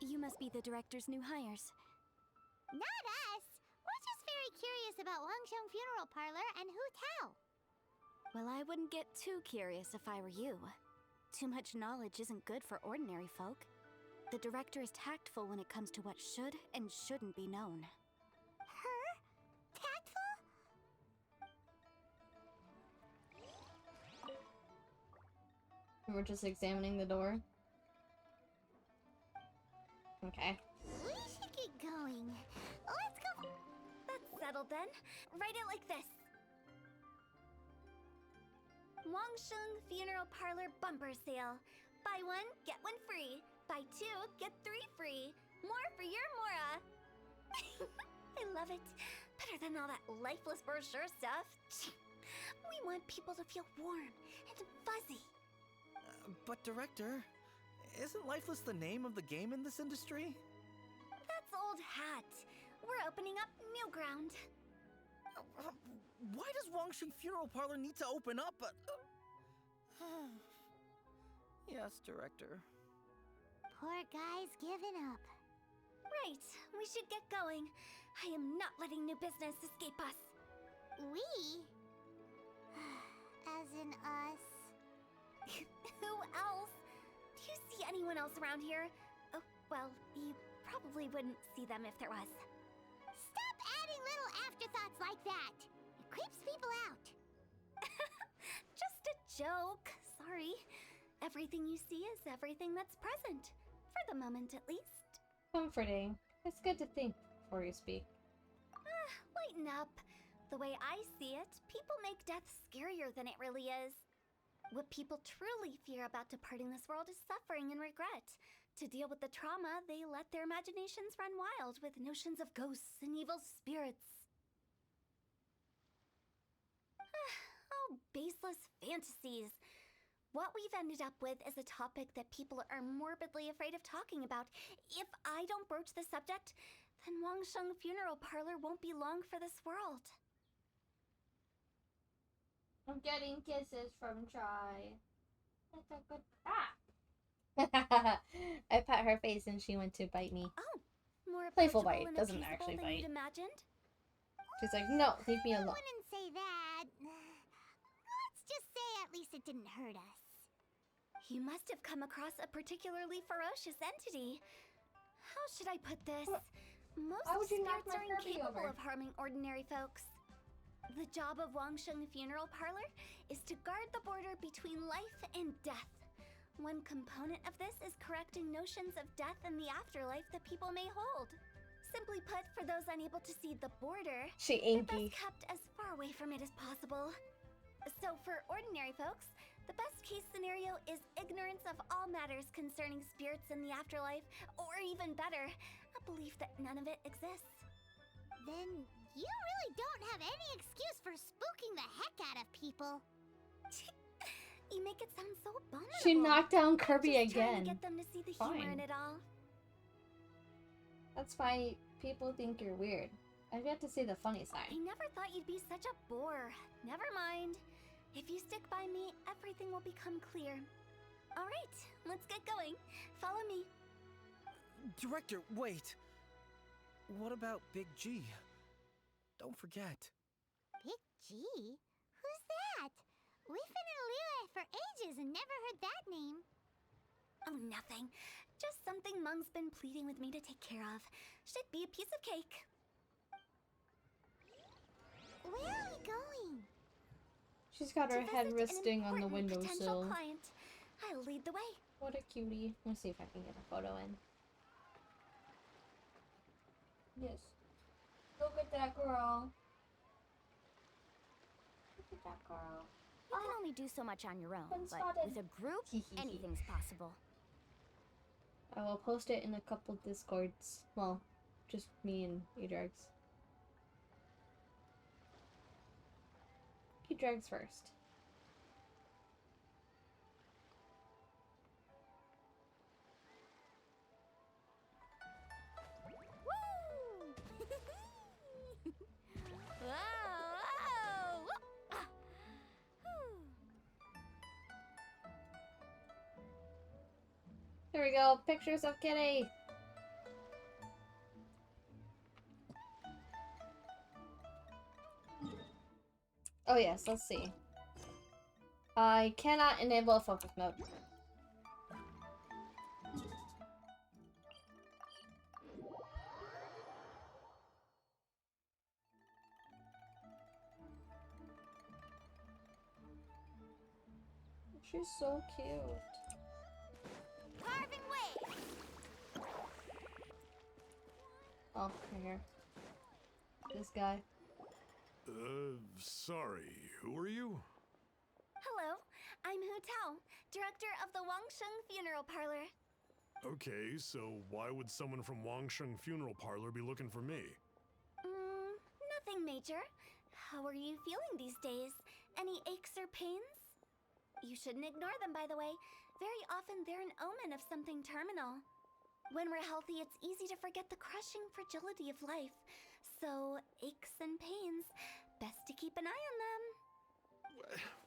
You must be the director's new hires. Not us! We're just very curious about Wangsheng Funeral Parlor and Hu Tao. Well, I wouldn't get too curious if I were you. Too much knowledge isn't good for ordinary folk. The director is tactful when it comes to what should and shouldn't be known. Her? Tactful? We're just examining the door. Okay. We should get going. Let's go. That's settled then. Write it like this. Wangsheng Funeral Parlor Bumper Sale. Buy one, get one free. Buy two, get three free. More for your Mora. I love it. Better than all that lifeless brochure stuff. We want people to feel warm and fuzzy. But Director, isn't Lifeless the name of the game in this industry? That's old hat. We're opening up new ground. Why does Wangsheng Funeral Parlor need to open up? Yes, Director. Poor guy's given up. Right, we should get going. I am not letting new business escape us. We? As in us. Who else? Do you see anyone else around here? Oh, well, you probably wouldn't see them if there was. Stop adding little afterthoughts like that. It creeps people out. Just a joke. Sorry. Everything you see is everything that's present. For the moment, at least. Comforting. It's good to think before you speak. Lighten up. The way I see it, people make death scarier than it really is. What people truly fear about departing this world is suffering and regret. To deal with the trauma, they let their imaginations run wild with notions of ghosts and evil spirits. Oh, baseless fantasies. What we've ended up with is a topic that people are morbidly afraid of talking about. If I don't broach the subject, then Wangsheng Funeral Parlor won't be long for this world. I'm getting kisses from Try. That's a good I pat her face and she went to bite me. Oh, more Playful approachable bite, and doesn't appeasable actually than bite. you'd imagined? She's like, no, leave me I alone. wouldn't say that. Let's just say at least it didn't hurt us. You must have come across a particularly ferocious entity. How should I put this? Most Why would you knock spirits my are Kirby incapable over? of harming ordinary folks. The job of Wangsheng Funeral Parlor is to guard the border between life and death. One component of this is correcting notions of death and the afterlife that people may hold. Simply put, for those unable to see the border, She they're inky. best kept as far away from it as possible. So for ordinary folks, the best case scenario is ignorance of all matters concerning spirits in the afterlife, or even better, a belief that none of it exists. Then you really don't have any excuse for spooking the heck out of people. You make it sound so abominable. She knocked down I'm Kirby just trying again. to get them to see the humor in Fine. it all. That's why people think you're weird. I've yet to see the funny I side. never thought you'd be such a bore. Never mind. If you stick by me, everything will become clear. All right, let's get going. Follow me. Director, wait. What about Big G? Don't forget. Big G? Who's that? We've been in Liyue for ages and never heard that name. Oh, nothing. Just something Mung's been pleading with me to take care of. Should be a piece of cake. Where are we going? She's got To her head visit an resting on the important potential windowsill. client. I'll lead the way. What a cutie. Let's see if I can get a photo in. Yes. Look at that girl. Look at that girl. You can only do so much on your own, Been but spotted. with a group, anything's possible. I will post it in a couple discords. Well, just me and E-Drags. E-Drags first. Here we go. Pictures of Kitty. Oh yes, let's see. I cannot enable a focus mode. She's so cute. Carving way. Oh, right here. This guy. Sorry, who are you? Hello, I'm Hu Tao, director of the Wangsheng Funeral Parlor. Okay, so why would someone from Wangsheng Funeral Parlor be looking for me? Nothing major. How are you feeling these days? Any aches or pains? You shouldn't ignore them, by the way. Very often they're an omen of something terminal. When we're healthy, it's easy to forget the crushing fragility of life. So, aches and pains, best to keep an eye on them.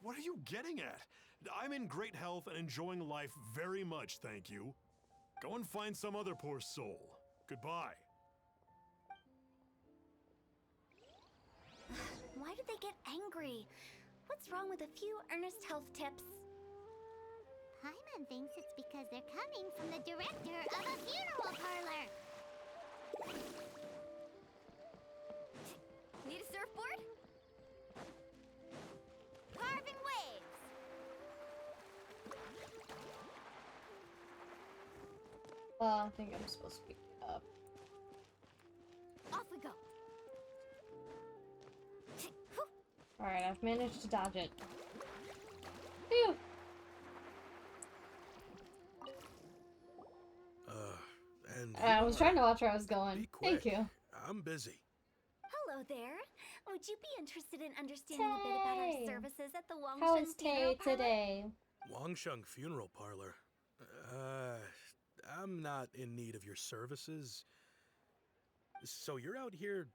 What are you getting at? I'm in great health and enjoying life very much, thank you. Go and find some other poor soul. Goodbye. Why do they get angry? What's wrong with a few earnest health tips? Paimon thinks it's because they're coming from the director of a funeral parlor. Need a surfboard? Carving waves! I think I'm supposed to pick it up. Off we go. Alright, I've managed to dodge it. Phew! I was trying to watch where I was going. Be quick. Thank you. I'm busy. Hello there. Would you be interested in understanding a bit about our Tay. services at the Wangsheng How is Funeral Tay Parlor? today? Wangsheng Funeral Parlor. I'm not in need of your services. So you're out here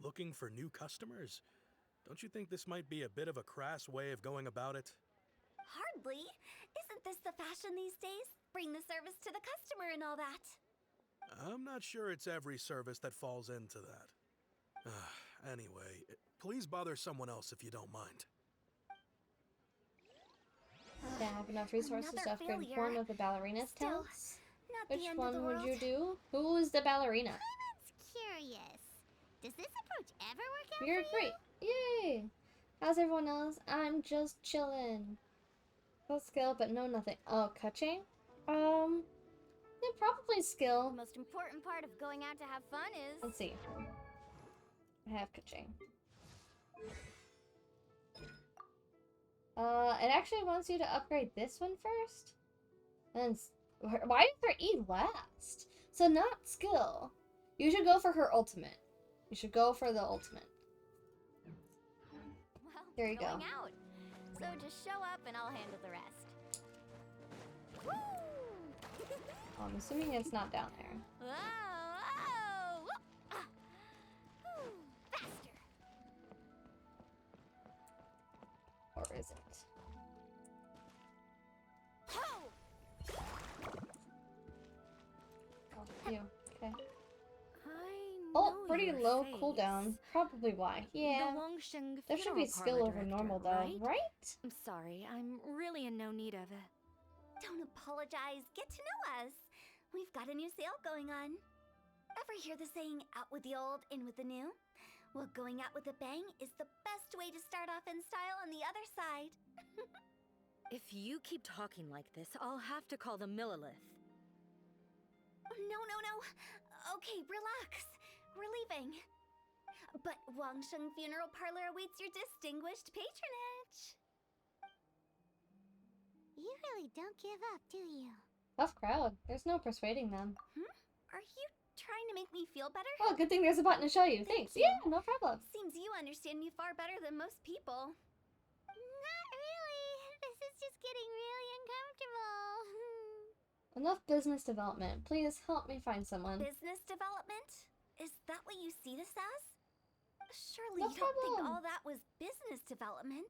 looking for new customers? Don't you think this might be a bit of a crass way of going about it? Hardly. Isn't this the fashion these days? Bring the service to the customer and all that. I'm not sure it's every service that falls into that. Anyway, please bother someone else if you don't mind. Do I have enough resources to Another upgrade failure. one of the ballerina's Still, talents? Not Which the end one of the would world. you do? Who is the ballerina? Paimon's curious. Does this approach ever work out You're for you? great. Yay! How's everyone else? I'm just chillin'. Full skill, but no nothing. Oh, kaching? Yeah, probably The skill. most important part of going out to have fun is... Let's see. I have kaching. It actually wants you to upgrade this one first. And why is there E last? So not skill. You should go for her ultimate. You should go for the ultimate. Well, There you go. going out. So just show up and I'll handle the rest. Woo! I'm assuming it's not down there. Whoa, whoa, whoop, ah. Whew, faster. Or is it? Ho! Oh, you. Okay. I Oh, know pretty your low face. cooldown. Probably why. Yeah. The Wangsheng There should Funeral be skill Parlor over director, normal though, right? right? I'm sorry, I'm really in no need of it. Don't apologize. Get to know us. We've got a new sale going on. Ever hear the saying, out with the old, in with the new? Well, going out with a bang is the best way to start off in style on the other side. If you keep talking like this, I'll have to call the Millilith. No. Okay, relax. We're leaving. But Wangsheng Funeral Parlor awaits your distinguished patronage. You really don't give up, do you? Tough crowd. There's no persuading them. Are you trying to make me feel better? Oh, good thing there's a button to show you. Thanks. you. Yeah, no problem. Seems you understand me far better than most people. Not really. This is just getting really uncomfortable. Enough business development. Please help me find someone. Business development? Is that what you see this as? Surely No you don't think problem. all that was business development?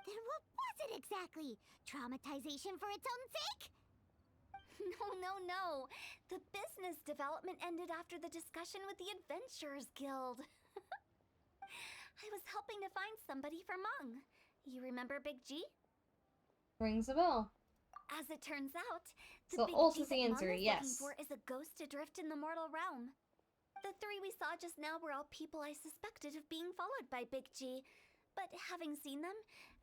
Then what was it exactly? Traumatization for its own sake? No. The business development ended after the discussion with the Adventurers Guild. I was helping to find somebody for Mung. You remember Big G? Rings a bell. As it turns out, the So Big Ult G is the that answer, Mung is yes. looking for is a ghost adrift in the mortal realm. The three we saw just now were all people I suspected of being followed by Big G, but having seen them,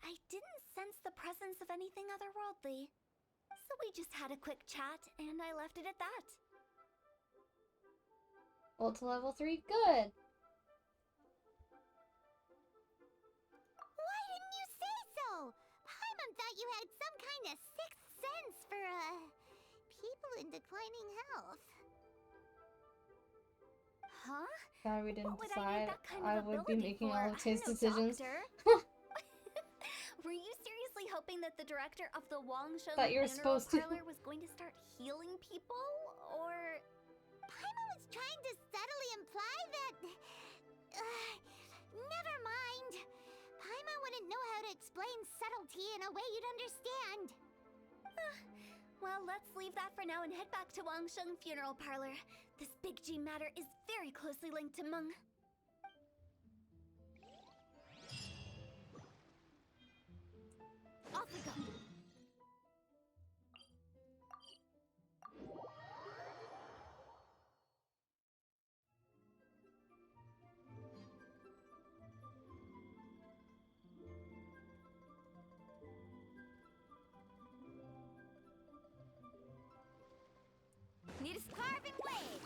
I didn't sense the presence of anything otherworldly. So we just had a quick chat, and I left it at that. Ult to level 3. Good. Why didn't you say so? Paimon thought you had some kind of sixth sense for, people in declining health. Huh? Sorry we didn't What would I need decide. that kind I of would be ability making for? all of his I'm no decisions. doctor. Were you seriously hoping that the director of the Wangsheng Thought you were Funeral supposed to. Parlor was going to start healing people? Or... Paimon was trying to subtly imply that... never mind. Paimon wouldn't know how to explain subtlety in a way you'd understand. Well, let's leave that for now and head back to Wangsheng Funeral Parlor. This Big G matter is very closely linked to Meng. Off we go. Need a carving blade!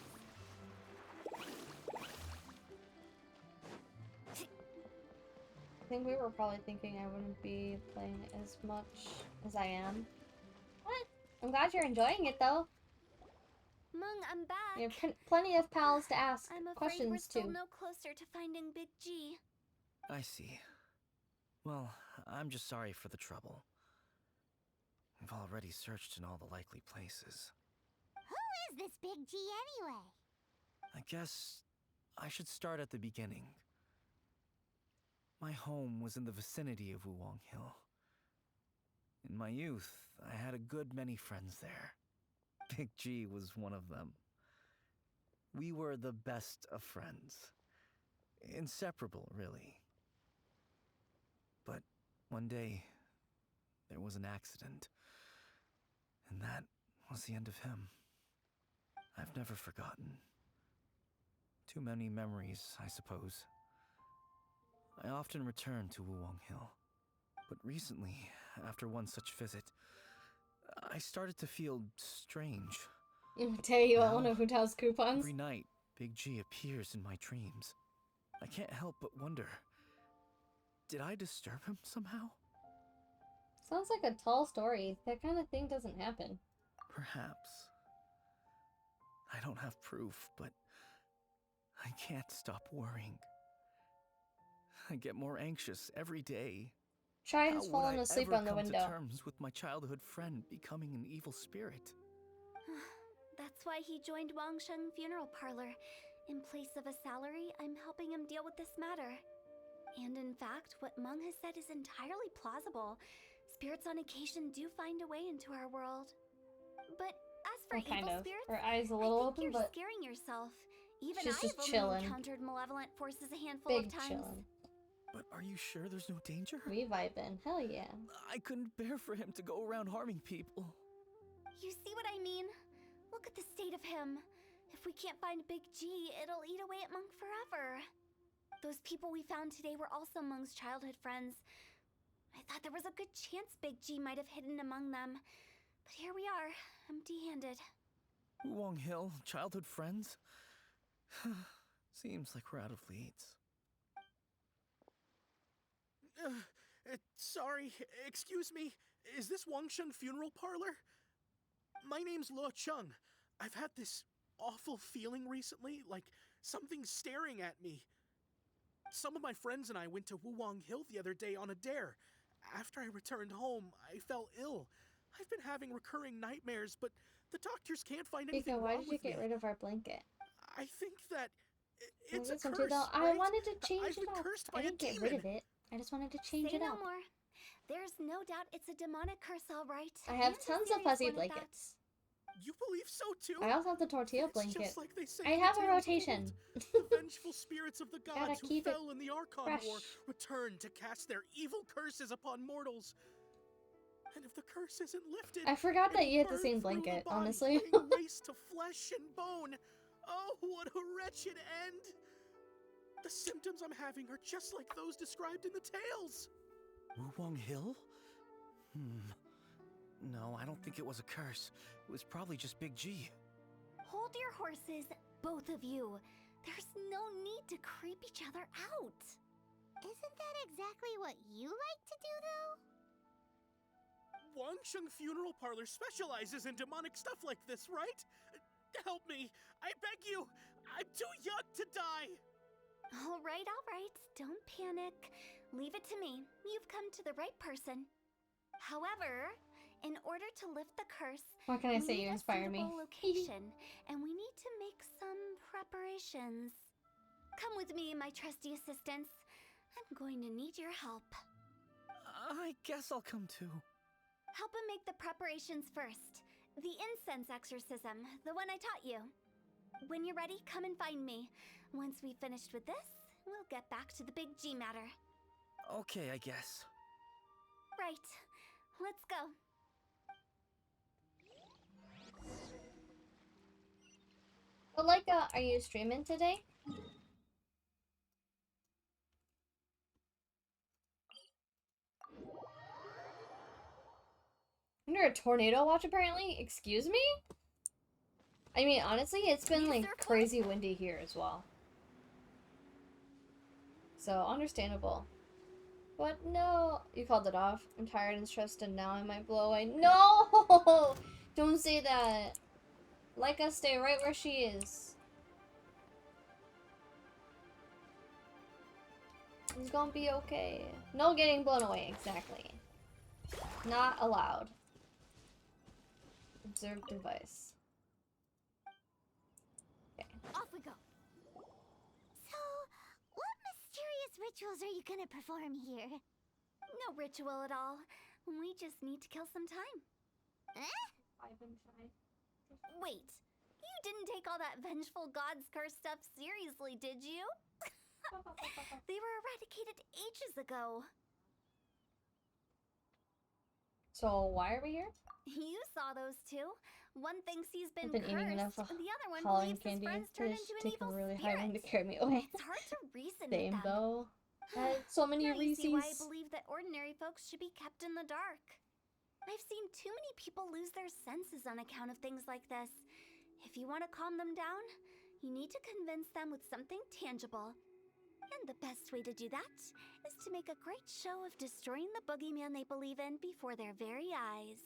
I think we were probably thinking I wouldn't be playing as much as I am. What? I'm glad you're enjoying it though. Meng, I'm back. You have plenty of pals to ask I'm afraid questions we're still to. no closer to finding Big G. I see. Well, I'm just sorry for the trouble. We've already searched in all the likely places. Who is this Big G anyway? I guess I should start at the beginning. My home was in the vicinity of Wuwang Hill. In my youth, I had a good many friends there. Big G was one of them. We were the best of friends. Inseparable, really. But one day, there was an accident. And that was the end of him. I've never forgotten. Too many memories, I suppose. I often return to Wuwang Hill. But recently, after one such visit, I started to feel strange. Imitate you at one Now, of Hotel's coupons. Every night, Big G appears in my dreams. I can't help but wonder, did I disturb him somehow? Sounds like a tall story. That kind of thing doesn't happen. Perhaps. I don't have proof, but I can't stop worrying. I get more anxious every day. Try How has would fallen I asleep ever on the come window. to terms with my childhood friend becoming an evil spirit? That's why he joined Wangsheng Funeral Parlor. In place of a salary, I'm helping him deal with this matter. And in fact, what Meng has said is entirely plausible. Spirits on occasion do find a way into our world. But as for Well, kind evil of. spirits, Her eyes a I little think open, you're but scaring yourself. Even she's I've just only chilling. encountered malevolent forces a handful big of times. chillin'. But are you sure there's no danger? We vibin'. Hell yeah. I couldn't bear for him to go around harming people. You see what I mean? Look at the state of him. If we can't find Big G, it'll eat away at Monk forever. Those people we found today were also Monk's childhood friends. I thought there was a good chance Big G might have hidden among them. But here we are, empty-handed. Wong Hill, childhood friends? Seems like we're out of leads. Sorry, excuse me. Is this Wangsheng Funeral Parlor? My name's Luo Chung. I've had this awful feeling recently, like something's staring at me. Some of my friends and I went to Wuwang Hill the other day on a dare. After I returned home, I fell ill. I've been having recurring nightmares, but the doctors can't find anything Pika, why wrong did you with get me. rid of our blanket? I think that it's a Listen to curse, the- I right? wanted to change I've it been up. cursed by I didn't a get rid of demon. it. I just wanted to change Say it no up. more. There's no doubt it's a demonic curse, all right. I have And a tons of serious fuzzy one at that. blankets. You believe so too? I also have the tortilla It's blanket. just like they say I in the have a tales of rotation. old. The vengeful spirits of the Gotta gods who keep it fell in the Archon fresh. War return to cast their evil curses upon mortals. And if the curse isn't lifted, I forgot that it'll you had the burn same through the blanket, body, honestly. laying waste to flesh and bone. Oh, what a wretched end! The symptoms I'm having are just like those described in the tales. Wong Hill? No, I don't think it was a curse. It was probably just Big G. Hold your horses, both of you. There's no need to creep each other out. Isn't that exactly what you like to do, though? Wangsheng Funeral Parlor specializes in demonic stuff like this, right? Help me! I beg you! I'm too young to die! All right. Don't panic. Leave it to me. You've come to the right person. However, in order to lift the curse, What can I we say? need You a inspire me. suitable location, and we need to make some preparations. Come with me, my trusty assistants. I'm going to need your help. I guess I'll come too. Help him make the preparations first. The incense exorcism, the one I taught you. When you're ready, come and find me. Once we've finished with this, we'll get back to the Big G matter. Okay, I guess. Right. Let's go. But like, are you streaming today? Under a tornado watch, apparently? Excuse me? I mean, honestly, it's been, like, crazy windy here as well. So, understandable. But no! You called it off. I'm tired and stressed and now I might blow away. No! Don't say that! Leica, stay right where she is. It's gonna be okay. No getting blown away, exactly. Not allowed. Observe device. Okay. Off we go. So, what mysterious rituals are you gonna perform here? No ritual at all. We just need to kill some time. Wait, you didn't take all that vengeful god's curse stuff seriously, did you? They were eradicated ages ago. So why are we here? You saw those two. One thinks he's been, I've been eating enough cursed, and the other one Halloween believes his candy friends to turned into an take a evil really spirit. high one to carry me away. It's hard to reason Same with them. though. I had so many Now you see why I Reese's. believe that ordinary folks should be kept in the dark. I've seen too many people lose their senses on account of things like this. If you want to calm them down, you need to convince them with something tangible. And the best way to do that is to make a great show of destroying the boogeyman they believe in before their very eyes.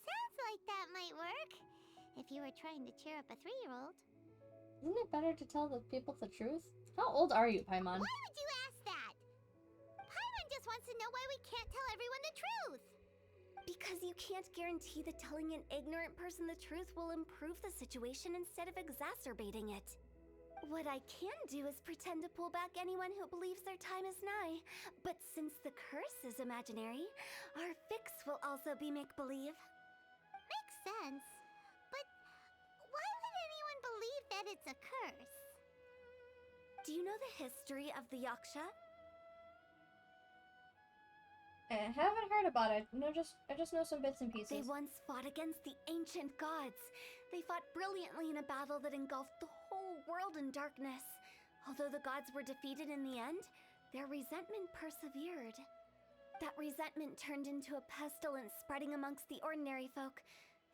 Sounds like that might work. If you were trying to cheer up a 3-year-old. Isn't it better to tell the people the truth? How old are you, Paimon? Why would you ask that? Paimon just wants to know why we can't tell everyone the truth. Because you can't guarantee that telling an ignorant person the truth will improve the situation instead of exacerbating it. What I can do is pretend to pull back anyone who believes their time is nigh. But since the curse is imaginary, our fix will also be make-believe. Makes sense. But why would anyone believe that it's a curse? Do you know the history of the Yaksha? I haven't heard about it. No, I just know some bits and pieces. They once fought against the ancient gods. They fought brilliantly in a battle that engulfed the whole world in darkness. Although the gods were defeated in the end, their resentment persevered. That resentment turned into a pestilence spreading amongst the ordinary folk.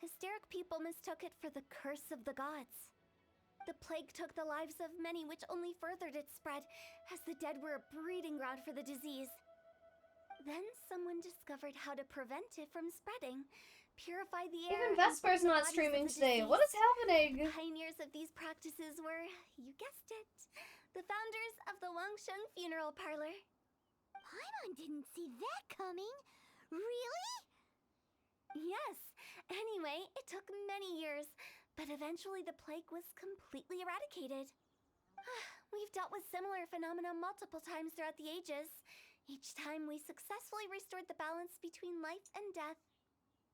Hysteric people mistook it for the curse of the gods. The plague took the lives of many, which only furthered its spread, as the dead were a breeding ground for the disease. Then someone discovered how to prevent it from spreading, purify the air. Even Vesper's not streaming today. What is happening? Pioneers of these practices were, you guessed it, the founders of the Wangsheng Funeral Parlor. Paimon didn't see that coming. Really? Yes. Anyway, it took many years, but eventually the plague was completely eradicated. We've dealt with similar phenomena multiple times throughout the ages. Each time we successfully restored the balance between life and death.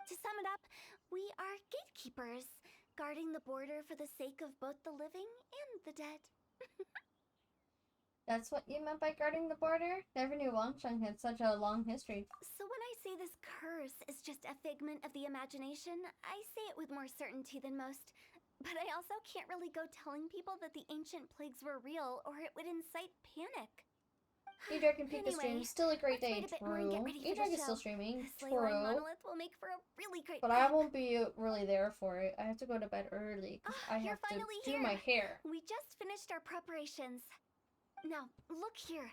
To sum it up, we are gatekeepers, guarding the border for the sake of both the living and the dead. That's what you meant by guarding the border? Never knew Wangsheng had such a long history. So when I say this curse is just a figment of the imagination, I say it with more certainty than most. But I also can't really go telling people that the ancient plagues were real, or it would incite panic. Edric and Pika stream. Anyway, Still a great let's day. wait a bit more and get True. ready for the Edric is still show. streaming. This ley line True. monolith will make for a really great But I won't be really there for it. I have to go to bed early because I you're have to finally do here. my hair. We just finished our preparations. Now, look here.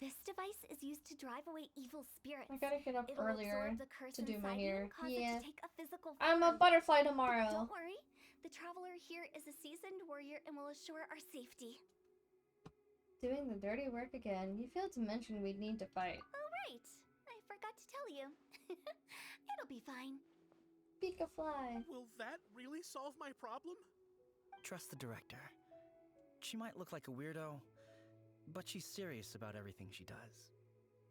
This device is used to drive away evil spirits. I gotta get up It'll earlier absorb the curse to do my inside you hair. and cause it Yeah. to take a physical I'm a form. butterfly But tomorrow. don't worry. The traveler here is a seasoned warrior and will assure our safety. Doing the dirty work again. You failed to mention we'd need to fight. Oh, right. I forgot to tell you. It'll be fine. Pika fly. Will that really solve my problem? Trust the director. She might look like a weirdo, but she's serious about everything she does.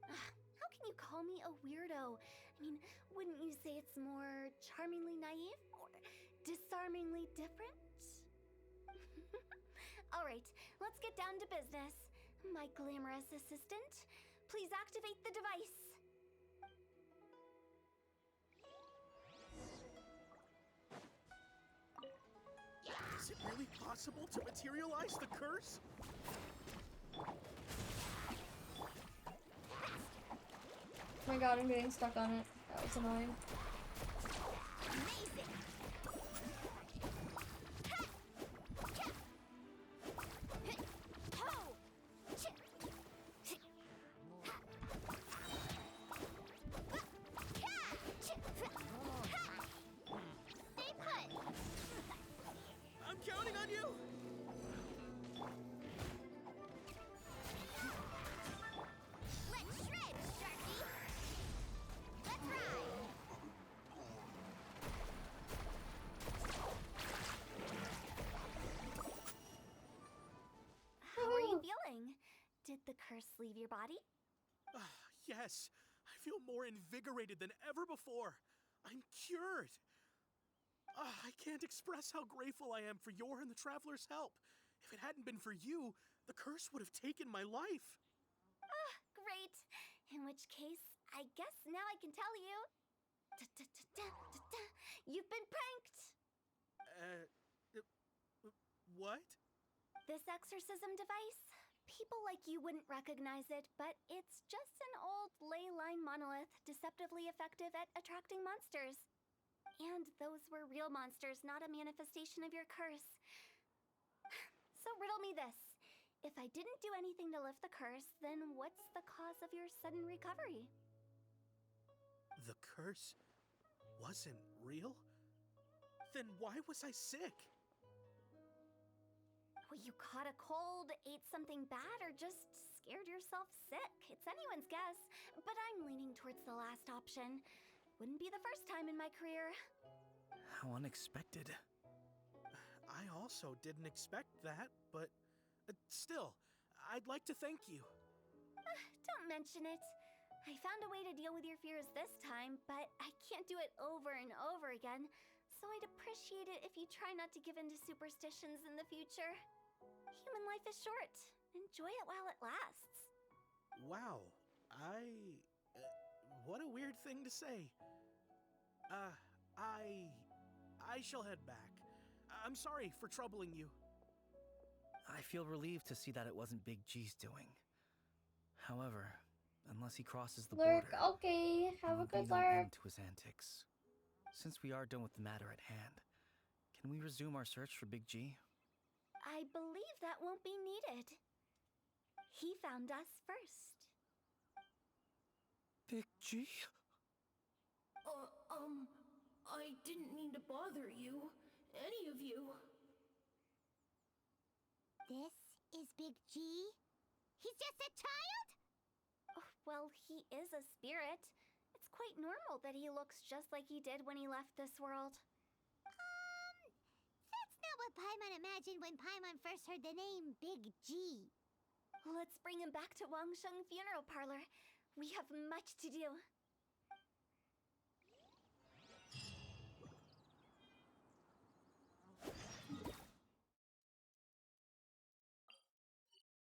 How can you call me a weirdo? I mean, wouldn't you say it's more charmingly naive or disarmingly different? All right, let's get down to business. My glamorous assistant, please activate the device. Is it really possible to materialize the curse? Oh my god, I'm getting stuck on it. That was annoying. Amazing. Stay put. I'm counting on you! Let's shred, Sharky. Let's ride. How are you feeling? Did the curse leave your body? Yes, I feel more invigorated than ever before. I'm cured. I can't express how grateful I am for your and the traveler's help. If it hadn't been for you, the curse would have taken my life. Great. In which case, I guess now I can tell you. You've been pranked. What? This exorcism device, people like you wouldn't recognize it, but it's just an old ley line monolith deceptively effective at attracting monsters. And those were real monsters, not a manifestation of your curse. So riddle me this. If I didn't do anything to lift the curse, then what's the cause of your sudden recovery? The curse wasn't real? Then why was I sick? Well, you caught a cold, ate something bad, or just scared yourself sick. It's anyone's guess, but I'm leaning towards the last option. Wouldn't be the first time in my career. How unexpected. I also didn't expect that, but still, I'd like to thank you. Don't mention it. I found a way to deal with your fears this time, but I can't do it over and over again. So I'd appreciate it if you try not to give in to superstitions in the future. Human life is short. Enjoy it while it lasts. Wow, what a weird thing to say. I shall head back. I'm sorry for troubling you. I feel relieved to see that it wasn't Big G's doing. However, unless he crosses the Lurk, border, okay. there Have a will be good no lurk. end to his antics. Since we are done with the matter at hand, can we resume our search for Big G? I believe that won't be needed. He found us first. Big G? I didn't mean to bother you. Any of you. This is Big G? He's just a child? Oh, well, he is a spirit. It's quite normal that he looks just like he did when he left this world. That's not what Paimon imagined when Paimon first heard the name Big G. Let's bring him back to Wangsheng Funeral Parlor. We have much to do.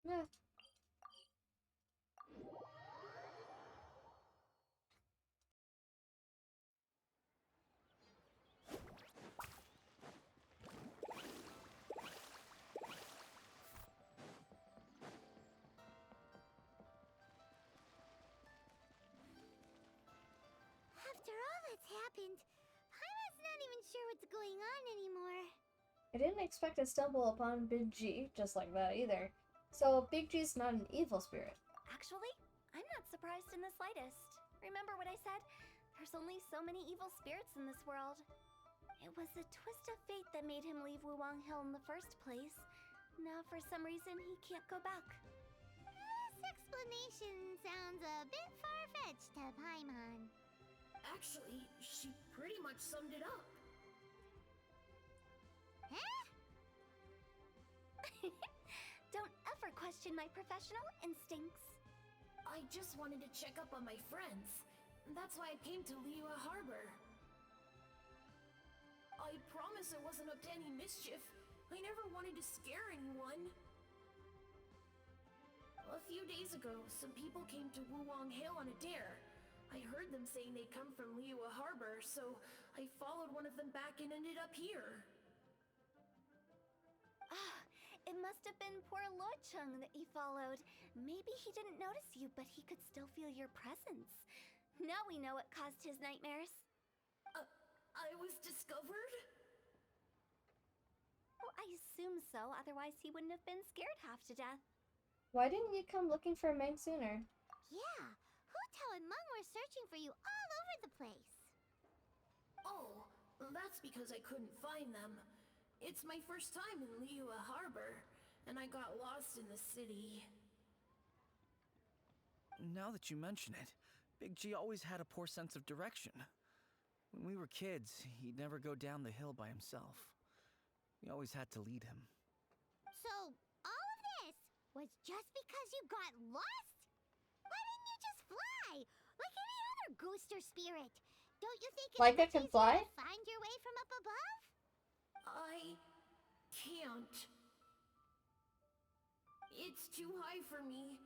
Yeah. After all that's happened, Paimon's not even sure what's going on anymore. I didn't expect to stumble upon Big G just like that either. So Big G's not an evil spirit. Actually, I'm not surprised in the slightest. Remember what I said? There's only so many evil spirits in this world. It was a twist of fate that made him leave Wuwang Hill in the first place. Now, for some reason, he can't go back. This explanation sounds a bit far-fetched to Paimon. Actually, she pretty much summed it up. Huh? Don't ever question my professional instincts. I just wanted to check up on my friends. That's why I came to Liyue Harbor. I promise I wasn't up to any mischief. I never wanted to scare anyone. A few days ago, some people came to Wuwang Hill on a dare. I heard them saying they'd come from Liyue Harbor, so I followed one of them back and ended up here. Ah, it must have been poor Luocheng that you followed. Maybe he didn't notice you, but he could still feel your presence. Now we know what caused his nightmares. I was discovered? Well, I assume so, otherwise he wouldn't have been scared half to death. Why didn't you come looking for Meng sooner? Yeah, Hu Tao and Meng were searching for you all over the place. Oh, that's because I couldn't find them. It's my first time in Liyue Harbor, and I got lost in the city. Now that you mention it, Big G always had a poor sense of direction. When we were kids, he'd never go down the hill by himself. We always had to lead him. So, all of this was just because you got lost? Why didn't you just fly? Like any other ghost or spirit? Don't you think it's Like I much can easier fly? to find your way from up above? I can't. It's too high for me.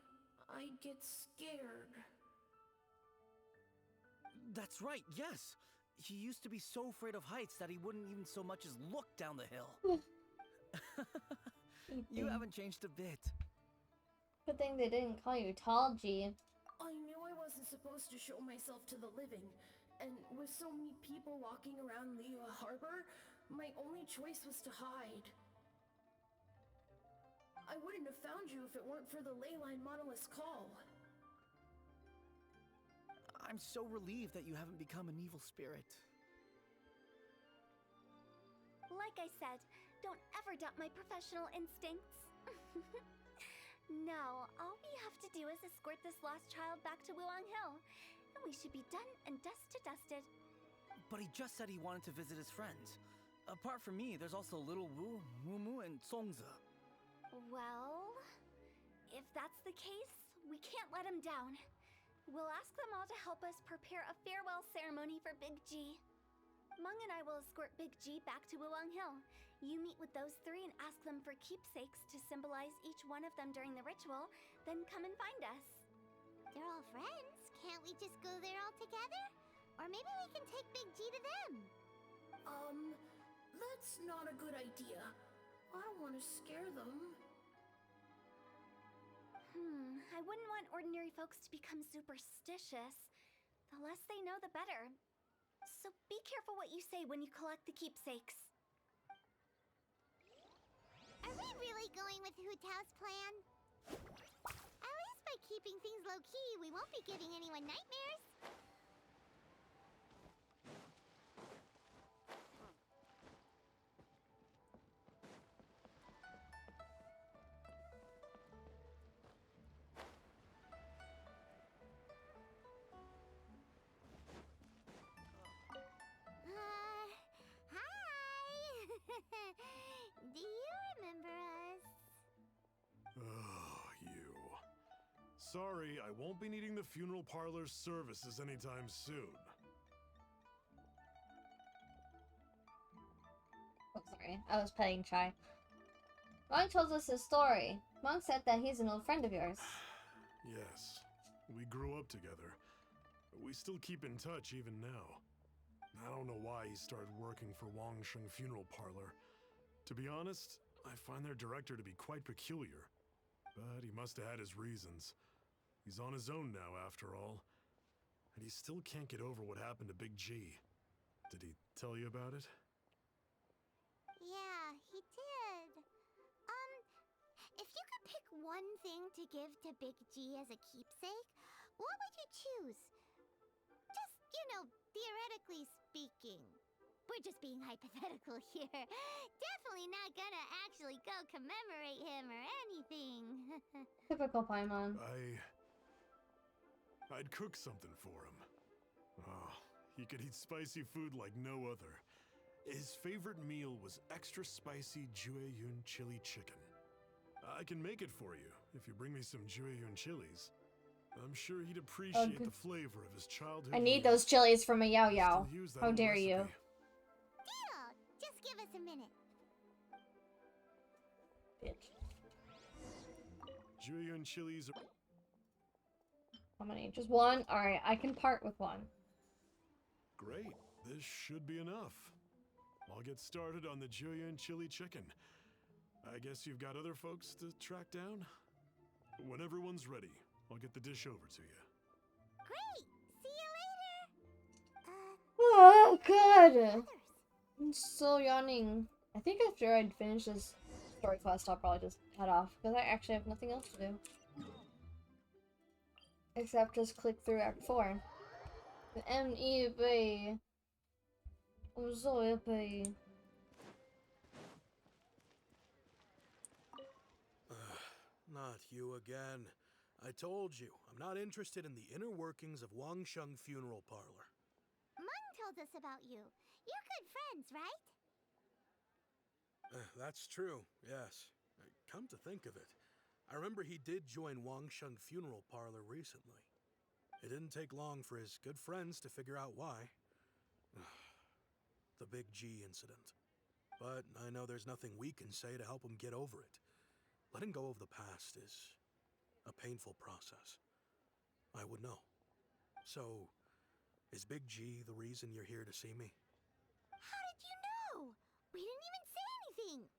I'd get scared. That's right, yes! He used to be so afraid of heights that he wouldn't even so much as look down the hill. You haven't changed a bit. Good thing they didn't call you Tall G. I knew I wasn't supposed to show myself to the living, and with so many people walking around Liyue Harbor, my only choice was to hide. I wouldn't have found you if it weren't for the Leyline Monolith's call. I'm so relieved that you haven't become an evil spirit. Like I said, don't ever doubt my professional instincts. Now, all we have to do is escort this lost child back to Wuwang Hill, and we should be done and dusted. But he just said he wanted to visit his friends. Apart from me, there's also Little Wu, Mumu, and Songzi. Well, if that's the case, we can't let him down. We'll ask them all to help us prepare a farewell ceremony for Big G. Mung and I will escort Big G back to Wuwang Hill. You meet with those three and ask them for keepsakes to symbolize each one of them during the ritual, then come and find us. They're all friends. Can't we just go there all together? Or maybe we can take Big G to them. That's not a good idea. I don't want to scare them. I wouldn't want ordinary folks to become superstitious. The less they know, the better. So be careful what you say when you collect the keepsakes. Are we really going with Hu Tao's plan? At least by keeping things low-key, we won't be giving anyone nightmares. Hi! Do you remember us? Oh, you. Sorry, I won't be needing the funeral parlor's services anytime soon. Oh, sorry. I was petting Chai. Monk tells us his story. Monk said that he's an old friend of yours. Yes, we grew up together. We still keep in touch even now. I don't know why he started working for Wangsheng Funeral Parlor. To be honest, I find their director to be quite peculiar. But he must have had his reasons. He's on his own now, after all. And he still can't get over what happened to Big G. Did he tell you about it? Yeah, he did. If you could pick one thing to give to Big G as a keepsake, what would you choose? Just, theoretically speaking. We're just being hypothetical here. Definitely not gonna actually go commemorate him or anything. Typical Paimon. I'd cook something for him. Oh, he could eat spicy food like no other. His favorite meal was extra spicy Jueyun chili chicken. I can make it for you if you bring me some Jueyun chilies. I'm sure he'd appreciate the flavor of his childhood. I need meals. those chilies for my Yao Yao. Still use that How old dare you? recipe. Deal! Just give us a minute. Bitch. Jueyun chilies are... How many? Just one? Alright, I can part with one. Great. This should be enough. I'll get started on the Jueyun chili chicken. I guess you've got other folks to track down? When everyone's ready, I'll get the dish over to you. Great! See you later! Oh, God! Others. I'm so yawning. I think after I finish this story quest, I'll probably just head off, because I actually have nothing else to do. Except just click through Act 4. The M.E.B. I'm so happy. Not you again. I told you, I'm not interested in the inner workings of Wangsheng Funeral Parlor. Mung told us about you. You're good friends, right? That's true, yes. Come to think of it, I remember he did join Wangsheng Funeral Parlor recently. It didn't take long for his good friends to figure out why. The Big G incident. But I know there's nothing we can say to help him get over it. Letting go of the past is a painful process. I would know. So, is Big G the reason you're here to see me? How did you know? We didn't even say anything.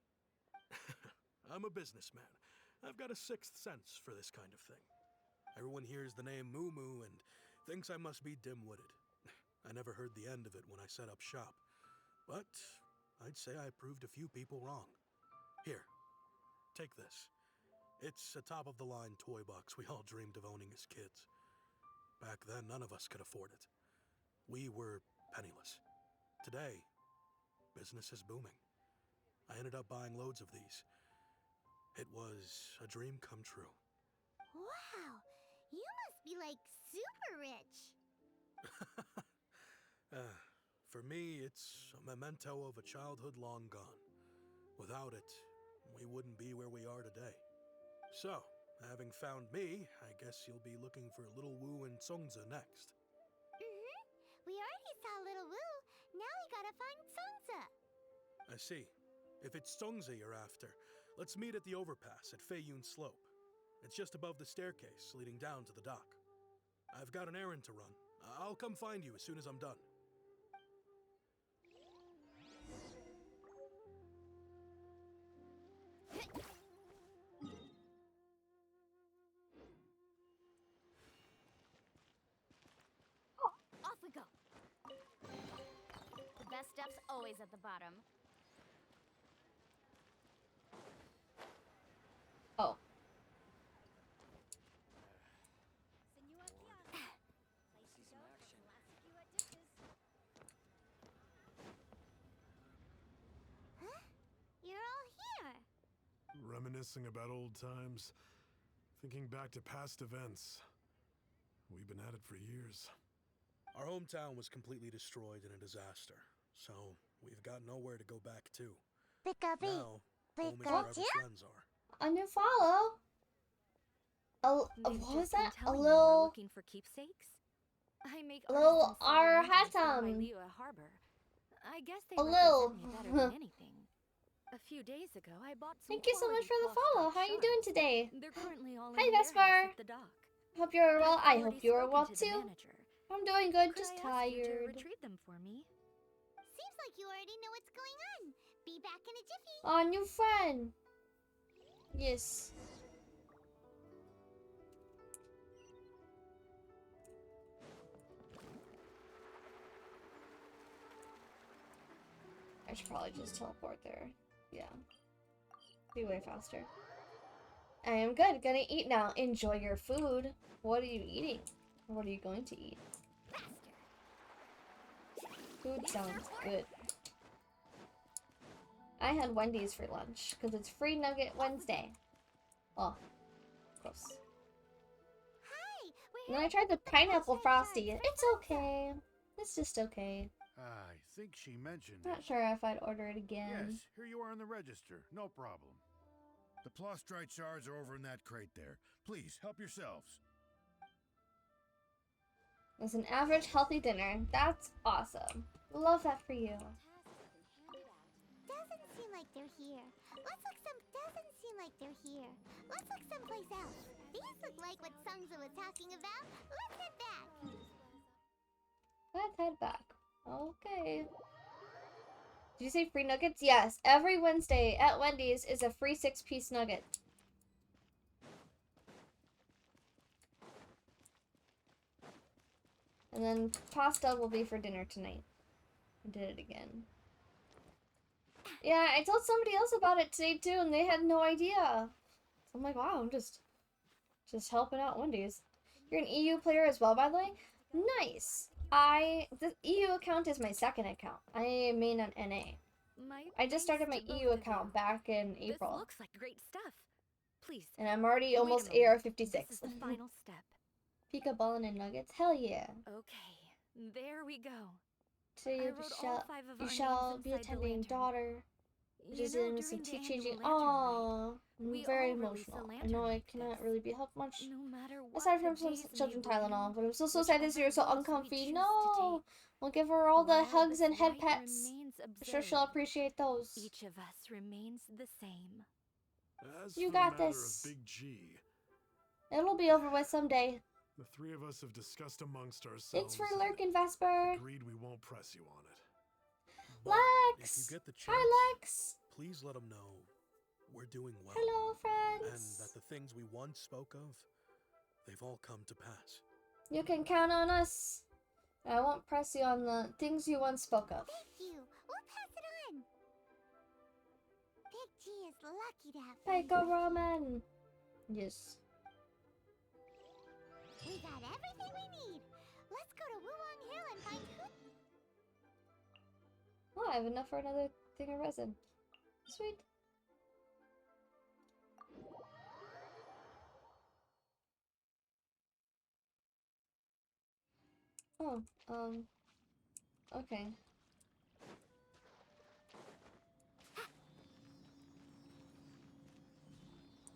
I'm a businessman. I've got a sixth sense for this kind of thing. Everyone hears the name Moo Moo and thinks I must be dim-witted. I never heard the end of it when I set up shop. But I'd say I proved a few people wrong. Here, take this. It's a top-of-the-line toy box we all dreamed of owning as kids. Back then, none of us could afford it. We were penniless. Today, business is booming. I ended up buying loads of these. It was a dream come true. Wow, you must be like super rich. For me, it's a memento of a childhood long gone. Without it, we wouldn't be where we are today. So, having found me, I guess you'll be looking for Little Wu and Tsungza next. We already saw Little Wu. Now we gotta find Songza. I see. If it's Songza you're after, let's meet at the overpass at Feiyun Slope. It's just above the staircase leading down to the dock. I've got an errand to run. I'll come find you as soon as I'm done. Off we go. The best stuff's always at the bottom. Oh. Huh? You're all here. Reminiscing about old times, thinking back to past events. We've been at it for years. Our hometown was completely destroyed in a disaster, so we've got nowhere to go back to. Now, home is wherever friends are. Unfollow. They've What was just been that? A telling me you're little. looking for keepsakes? I make A little artisans sell lanterns down by Arhatam. Liyue Harbor. I guess they A represent little. me better than anything. A few days ago, I bought some. Thank you so much quality for the cloth follow. striped How are you shards. doing today? They're currently all Hi, in the Vesper. warehouse at the dock. Hope you're well. I've I already hope you are well spoken to the too. manager. I'm doing good, Could just I ask you to tired. retrieve them for me? Seems like you already know what's going on. Be back in a jiffy. Oh, new friend. Yes. I should probably just teleport there. Yeah. Be way faster. I am good. Gonna eat now. Enjoy your food. What are you eating? What are you going to eat? Food sounds good. I had Wendy's for lunch because it's Free Nugget Wednesday. Oh, gross. Hi. And then I tried the pineapple frosty. It's okay. It's just okay. I think she mentioned Not it. sure if I'd order it again. Yes, here you are on the register. No problem. The plastrite shards are over in that crate there. Please, help yourselves. It's an average healthy dinner. That's awesome. Love that for you. Doesn't seem like they're here. Doesn't seem like they're here. Let's look someplace else. These look like what Sungza was talking about. Let's head back. Let's head back. Okay. Did you say free nuggets? Yes. Every Wednesday at Wendy's is a free 6-piece nugget. And then pasta will be for dinner tonight. I did it again. Yeah, I told somebody else about it today too, and they had no idea. So I'm like, wow, I'm just helping out Wendy's. You're an EU player as well, by the way? Nice. The EU account is my second account. I main on NA. I just started my EU account back in April. This looks like great stuff. Please. And I'm already wait a almost moment. AR-56. This is the final step. Pika ballin' and nuggets? Hell yeah. Okay, there we go. Today I you wrote all shall, 5 of you our shall names be inside the attending lantern. daughter. Which You is know, in some during the tea changing. annual lantern Aww. I'm we very all release a emotional. I lantern know I like cannot this. really be helped much. No matter what Aside the from some days children may bring, Tylenol, but I'm so sad this year, so whichever roads we uncomfy. choose to No! take, We'll give her all the while hugs this and head rite pets. remains I'm sure she'll observed, appreciate those. Each of us remains the same. As You for got the matter this. of Big G, It'll be over with someday. the three of us have discussed amongst ourselves. Thanks for and lurking, Vesper. Agreed we won't press you on it. But Lex! if you get the chance, Hi, Lex! please let them know we're doing well. Hello, And friends! that the things we once spoke of, they've all come to pass. You can count on us. I won't press you on the things you once spoke of. Thank you. We'll pass it on. Big G is lucky to have Hey, friends go like you. Roman! Yes. We got everything we need. Let's go to Wulong Hill and find who. Oh, I have enough for another thing of resin. Sweet. Oh, okay.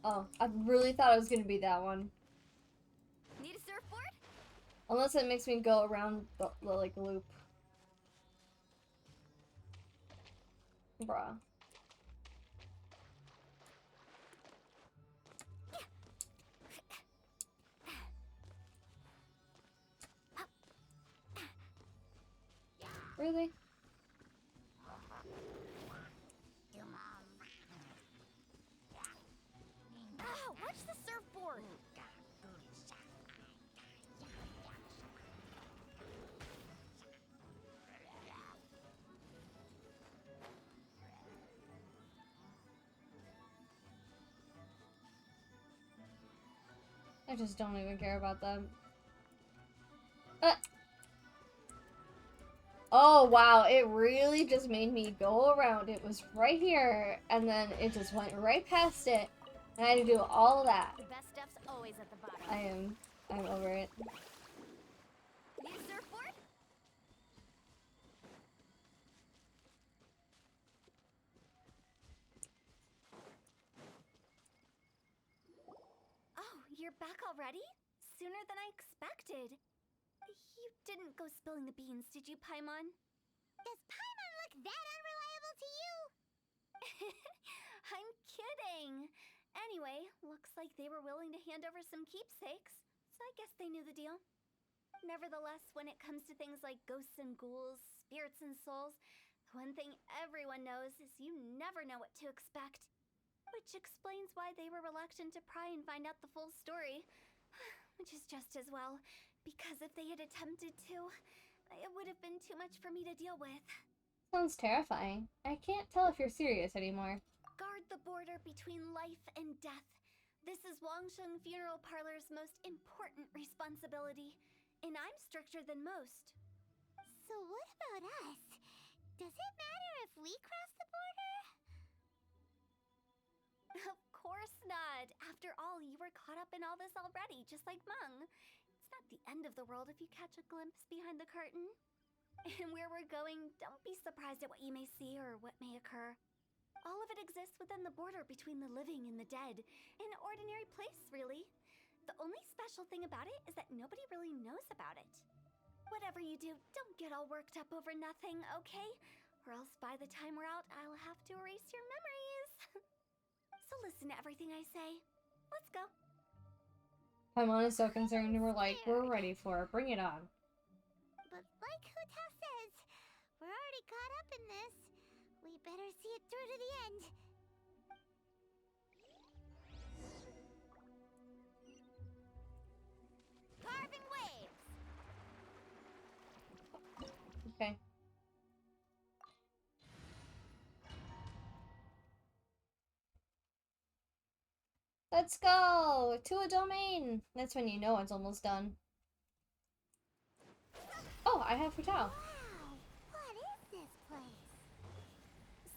Oh, I really thought it was gonna be that one. Need a surfboard? Unless it makes me go around the like loop. Bruh. Really? Oh, watch the surfboard. I just don't even care about them. Oh wow, it really just made me go around. It was right here, and then it just went right past it. And I had to do all that. The best stuff's always at the bottom. I'm over it. Need a surfboard? Oh, you're back already? Sooner than I expected. You didn't go spilling the beans, did you, Paimon? Does Paimon look that unreliable to you? I'm kidding. Anyway, looks like they were willing to hand over some keepsakes, so I guess they knew the deal. Nevertheless, when it comes to things like ghosts and ghouls, spirits and souls, the one thing everyone knows is you never know what to expect. Which explains why they were reluctant to pry and find out the full story. Which is just as well, because if they had attempted to, it would have been too much for me to deal with. Sounds terrifying. I can't tell if you're serious anymore. Guard the border between life and death. This is Wangsheng Funeral Parlor's most important responsibility, and I'm stricter than most. So what about us? Does it matter if we cross the border? Of course not. After all, you were caught up in all this already, just like Meng. It's not the end of the world if you catch a glimpse behind the curtain. And where we're going, don't be surprised at what you may see or what may occur. All of it exists within the border between the living and the dead. An ordinary place, really. The only special thing about it is that nobody really knows about it. Whatever you do, don't get all worked up over nothing, okay? Or else by the time we're out, I'll have to erase your memories. So listen to everything I say. Let's go. Paimon is so concerned. We're like, we're ready for it. Bring it on. But like Huta says, we're already caught up in this. We better see it through to the end. Carving waves! Okay. Let's go to a domain. That's when you know it's almost done. Oh, I have Futao. Wow, what is this place?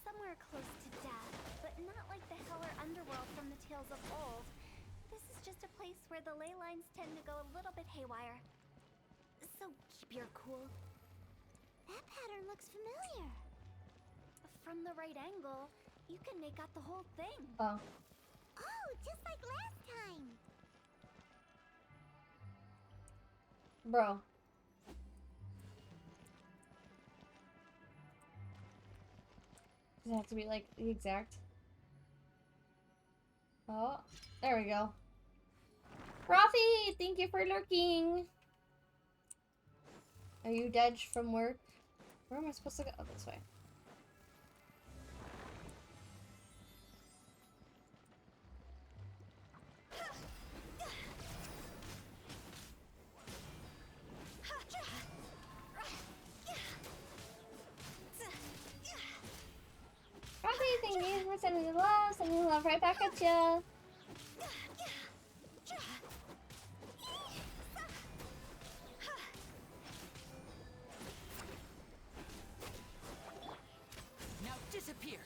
Somewhere close to death, but not like the hell or underworld from the tales of old. This is just a place where the ley lines tend to go a little bit haywire. So keep your cool. That pattern looks familiar. From the right angle, you can make out the whole thing. Oh. Oh, just like last time. Bro. Does it have to be like the exact? Oh, there we go. Rafi, thank you for lurking. Are you dead from work? Where am I supposed to go? Oh, this way. Rafi, thank you for sending the love right back at ya. Now disappear.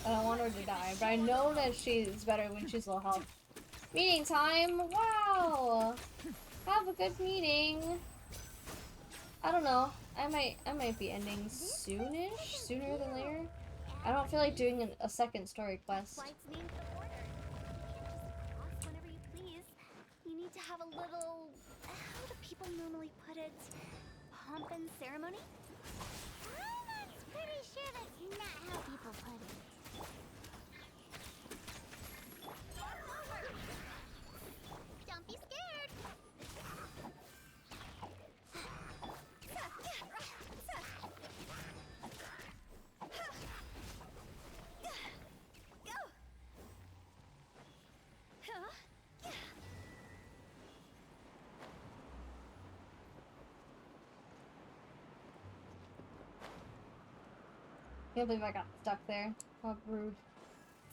I don't want her to die, but I know that she's better when she's low health. Meeting time! Wow! Have a good meeting. I don't know. I might be ending soonish, sooner than later. I don't feel like doing a second story quest. Flights mean the border. You can't just cross whenever you please. You need to have a little, how do people normally put it, pomp and ceremony? I'm pretty sure that's not how people Can't believe I got stuck there. How rude.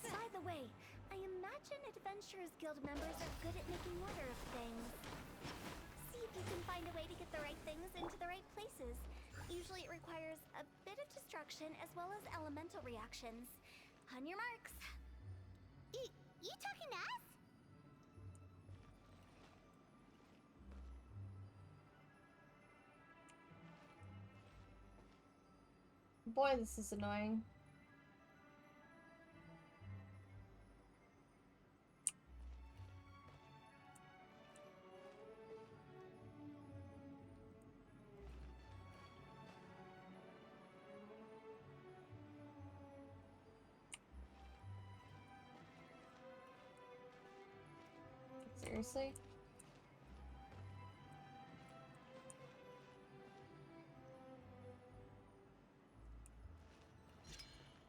By the way, I imagine Adventurers Guild members are good at making order of things. See if you can find a way to get the right things into the right places. Usually it requires a bit of destruction as well as elemental reactions. On your marks. You talking to us? Boy, this is annoying. Seriously?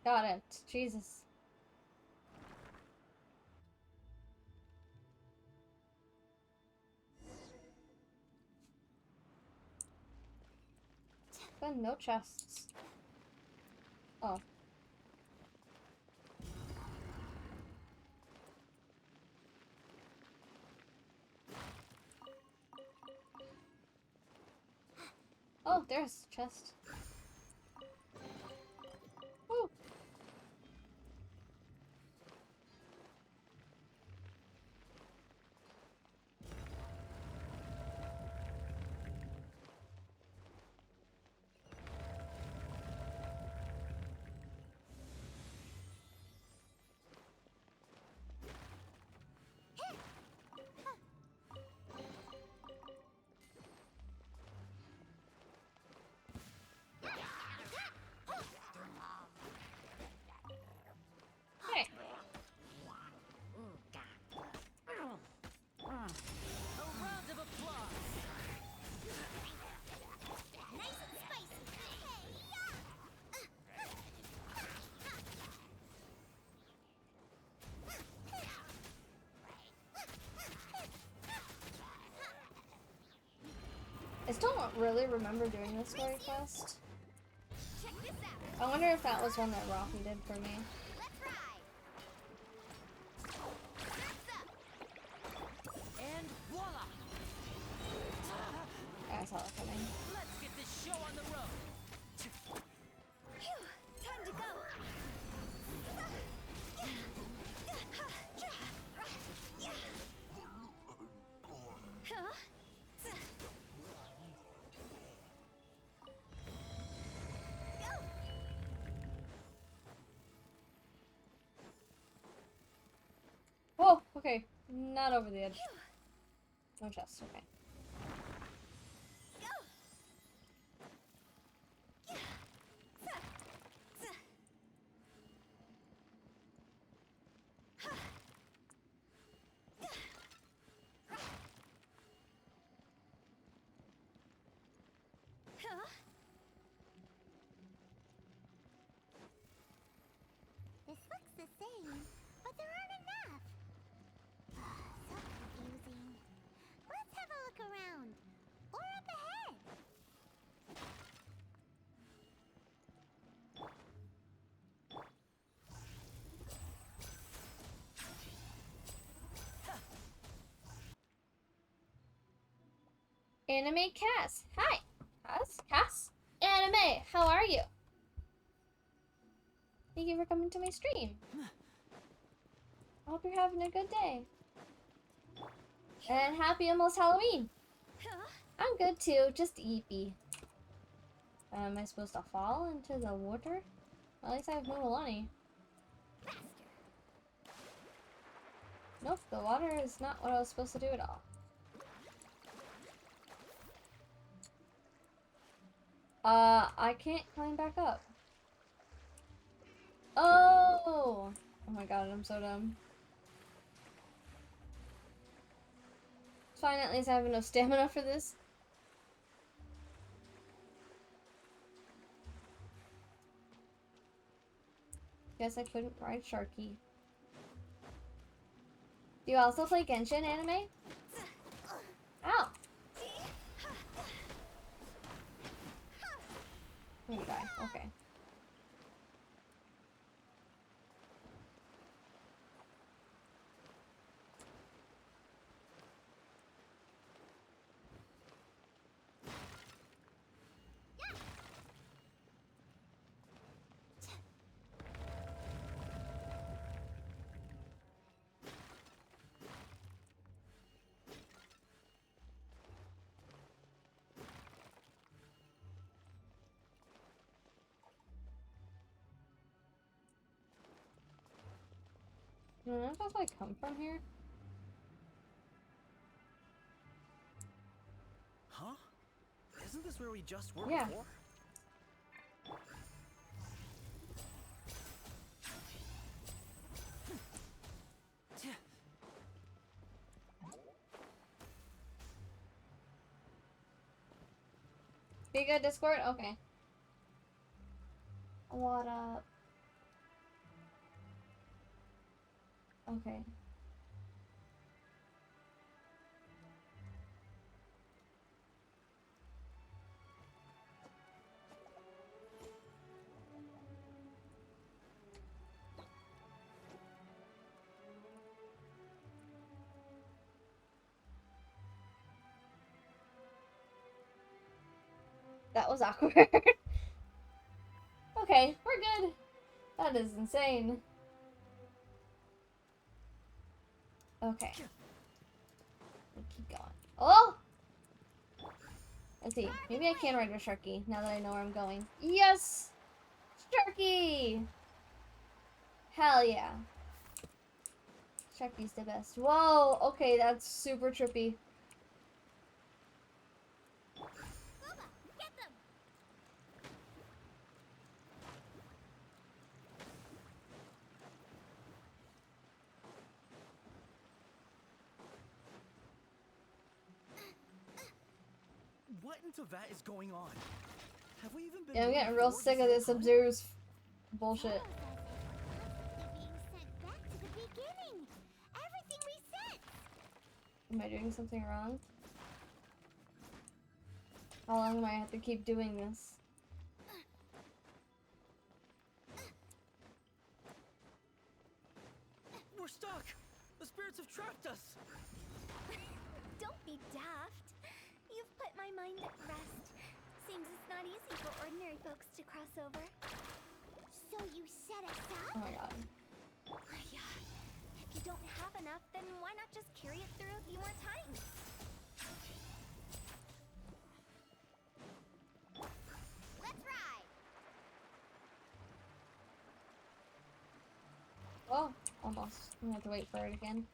Got it. Jesus. But no chests. Oh. Oh, there's a chest. Woo. Hey. A round of applause. Nice and spicy. I still don't really remember doing this very fast. Check this out. I wonder if that was one that Rocky did for me. Let's ride. Surf's up. And voila! I saw that coming. Let's get this show on the road. Phew, time to go. Huh? Whoa, okay. Not over the edge. No chest, okay. Huh? This looks the same, but there aren't enough. So confusing. Let's have a look around. Or up ahead. Anime Cass. Hi. Cass? Anime, how are you? Thank you for coming to my stream. I hope you're having a good day. And happy almost Halloween. Huh? I'm good too, just eepy. Am I supposed to fall into the water? At least I have Mumalani. Nope, the water is not what I was supposed to do at all. I can't climb back up. Oh! Oh my god, I'm so dumb. It's fine, at least I have enough stamina for this. Guess I couldn't ride Sharky. Do you also play Genshin anime? Ow! I'm gonna die. Okay. No, it does like come from here. Huh? Isn't this where we just were Yeah. before? Be good, Discord? Okay. What up? Okay. That was awkward. Okay, we're good. That is insane. Okay. We'll keep going. Oh! Let's see. Maybe I can ride a Sharky now that I know where I'm going. Yes! Sharky! Hell yeah. Sharky's the best. Whoa! Okay, that's super trippy. Booba, get them! What in Teyvat is going on? Have we even been Yeah, I'm moving getting real forward sick of whole this time? Observer's bullshit. Zoro says it's constantly being sent back to the beginning. Everything we said. Am I doing something wrong? How long am I have to keep doing this? We're stuck! The spirits have trapped us! Don't be daft. You've put my mind at rest. Seems it's not easy for ordinary folks to cross over. So you set us Oh up? my god. Yeah. If you don't have enough, then why not just carry it through a few more times? Let's ride! Oh, almost. I'm gonna have to wait for it again.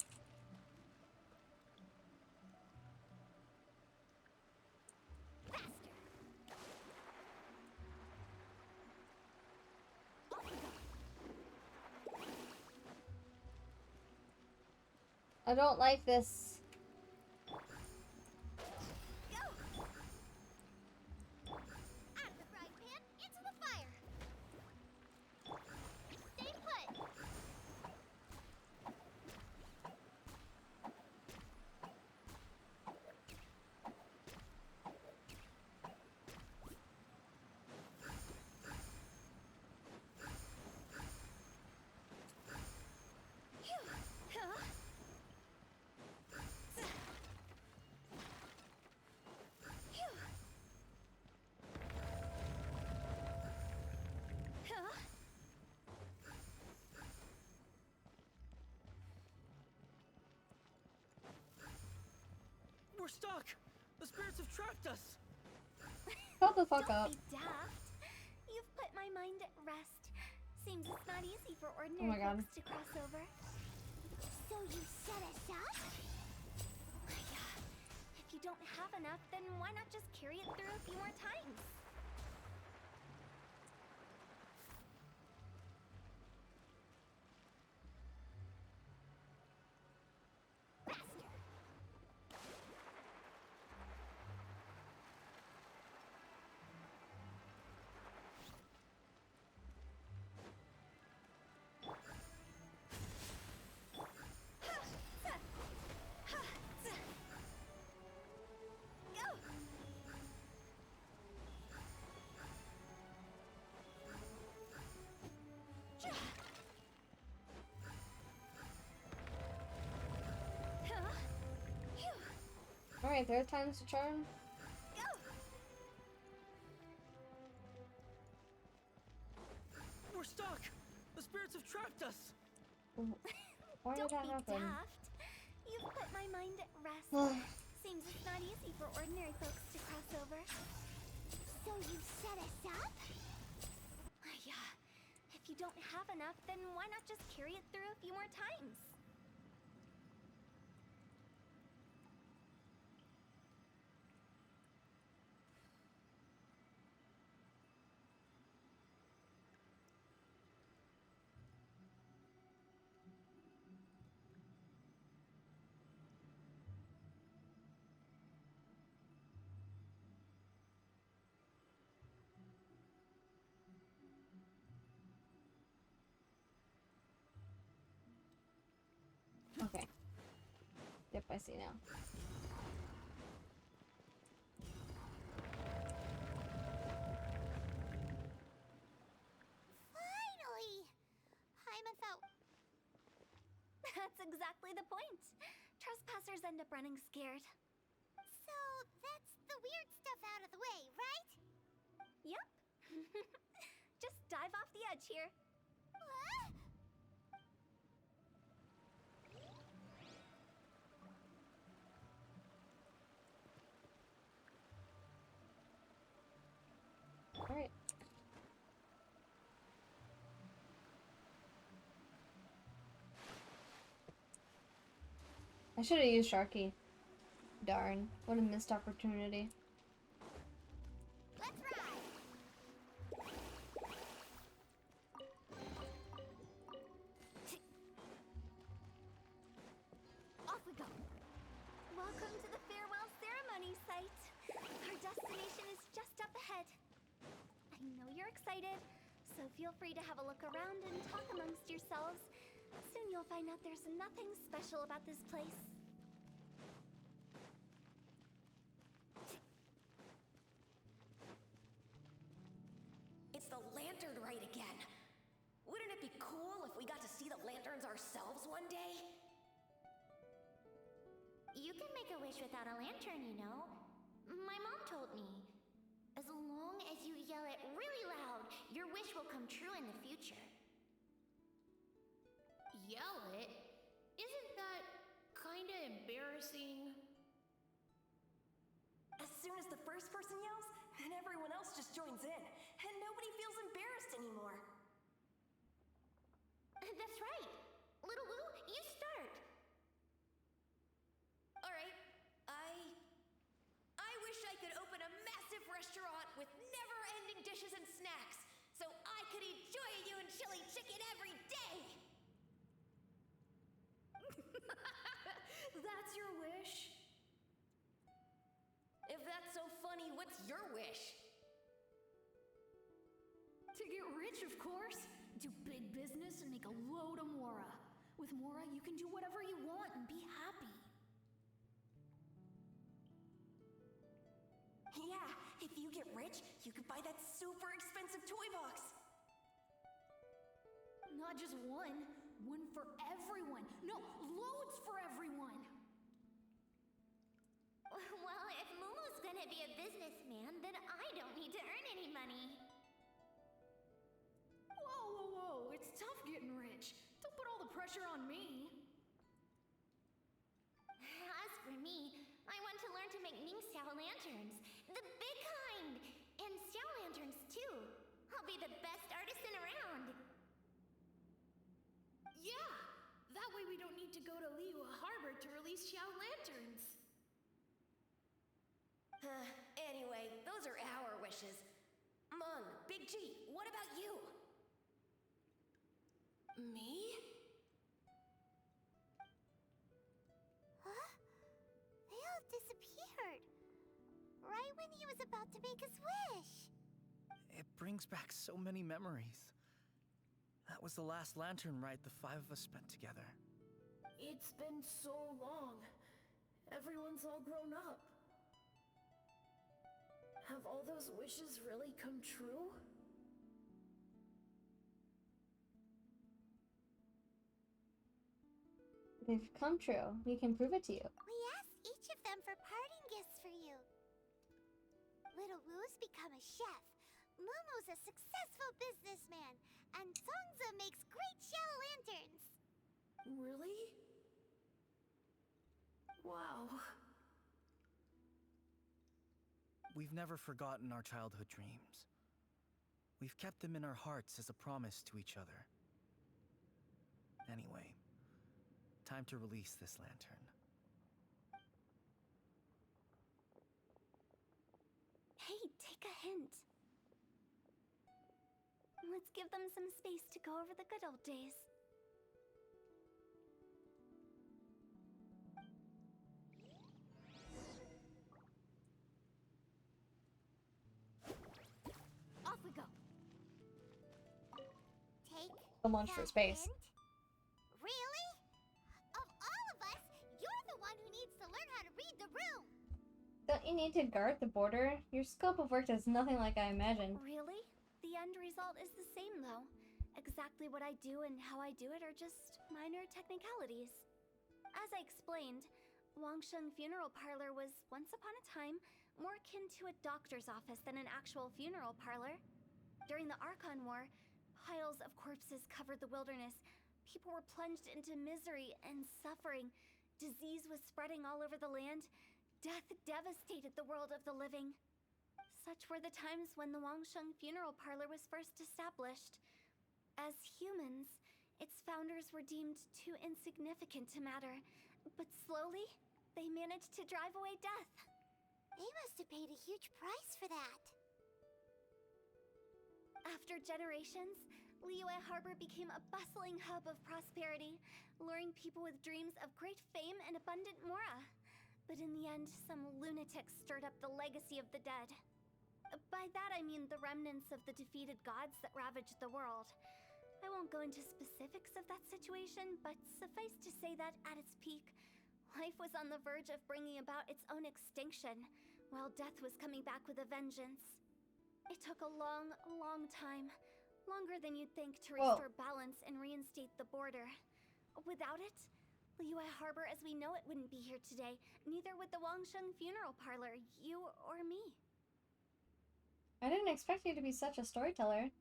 I don't like this. Out of the frying pan, into the fire! Stay put! We're stuck! The spirits have trapped us! Shut the fuck Don't up. be daft. You've put my mind at rest. Seems it's not easy for Oh ordinary my god. folks to cross over. So you set us up? Yeah. If you don't have enough, then why not just carry it through a few more times? Alright, third time's the charm. We're stuck! The spirits have trapped us! Why did Don't that be happen? daft. You've put my mind at rest. Seems it's not easy for ordinary folks to cross over. So you set us up? Yeah. If you don't have have enough, then why not just carry it through a few more times? Okay. Yep, I see now. Finally! Paimon thought... That's exactly the point. Trespassers end up running scared. So, that's the weird stuff out of the way, right? Yep. Just dive off the edge here. What? Alright. I should have used Sharky. Darn. What a missed opportunity. Let's ride! Off we go. Welcome to the farewell ceremony site. Our destination is just up ahead. I know you're excited, so feel free to have a look around and talk amongst yourselves. Soon you'll find out there's nothing special about this place. It's the lantern rite again. Wouldn't it be cool if we got to see the lanterns ourselves one day? You can make a wish without a lantern, you know. My mom told me. As long as you yell it really loud, your wish will come true in the future. Yell it? Isn't that kinda embarrassing? As soon as the first person yells, then everyone else just joins in, and nobody feels embarrassed anymore. That's right. Little Wu, you start. All right, I wish I could open a massive restaurant with never-ending dishes and snacks, so I could eat Joy-You and chili chicken every day. That's your wish? If that's so funny, what's your wish? To get rich, of course. Do big business and make a load of Mora. With Mora, you can do whatever you want and be happy. Yeah, if you get rich, you could buy that super expensive toy box. Not just one. One for everyone. No, loads for everyone. Well, if Momo's gonna be a businessman, then I don't need to earn any money. Whoa, whoa, whoa. It's tough getting rich. Don't put all the pressure on me. As for me, I want to learn to make Ning Xiao lanterns. The big kind! And Xiao lanterns, too. I'll be the best artisan around. Yeah! That way we don't need to go to Liyue Harbor to release Xiao lanterns. Anyway, those are our wishes. Mung, Big G, what about you? Me? Huh? They all disappeared. Right when he was about to make his wish. It brings back so many memories. That was the last lantern ride the five of us spent together. It's been so long. Everyone's all grown up. Have all those wishes really come true? They've come true. We can prove it to you. We asked each of them for parting gifts for you. Little Wu's become a chef. Momo's a successful businessman. And Songza makes great Xiao lanterns. Really? Wow. We've never forgotten our childhood dreams. We've kept them in our hearts as a promise to each other. Anyway, time to release this lantern. Hey, take a hint. Let's give them some space to go over the good old days. Off we go. Take So much for the space. hint? Really? Of all of us, you're the one who needs to learn how to read the room. Don't you need to guard the border? Your scope of work is nothing like I imagined. Really? The end result is the same, though. Exactly what I do and how I do it are just minor technicalities. As I explained, Wangsheng Funeral Parlor was, once upon a time, more akin to a doctor's office than an actual funeral parlor. During the Archon War, piles of corpses covered the wilderness. People were plunged into misery and suffering. Disease was spreading all over the land. Death devastated the world of the living. Such were the times when the Wangsheng Funeral Parlor was first established. As humans, its founders were deemed too insignificant to matter, but slowly, they managed to drive away death. They must have paid a huge price for that. After generations, Liyue Harbor became a bustling hub of prosperity, luring people with dreams of great fame and abundant mora. But in the end, some lunatics stirred up the legacy of the dead. By that I mean the remnants of the defeated gods that ravaged the world. I won't go into specifics of that situation, but suffice to say that at its peak, life was on the verge of bringing about its own extinction, while death was coming back with a vengeance. It took a long, long time, longer than you'd think, to restore balance and reinstate the border. Without it, Liyue Harbor as we know it wouldn't be here today, neither would the Wangsheng Funeral Parlor, you or me. I didn't expect you to be such a storyteller.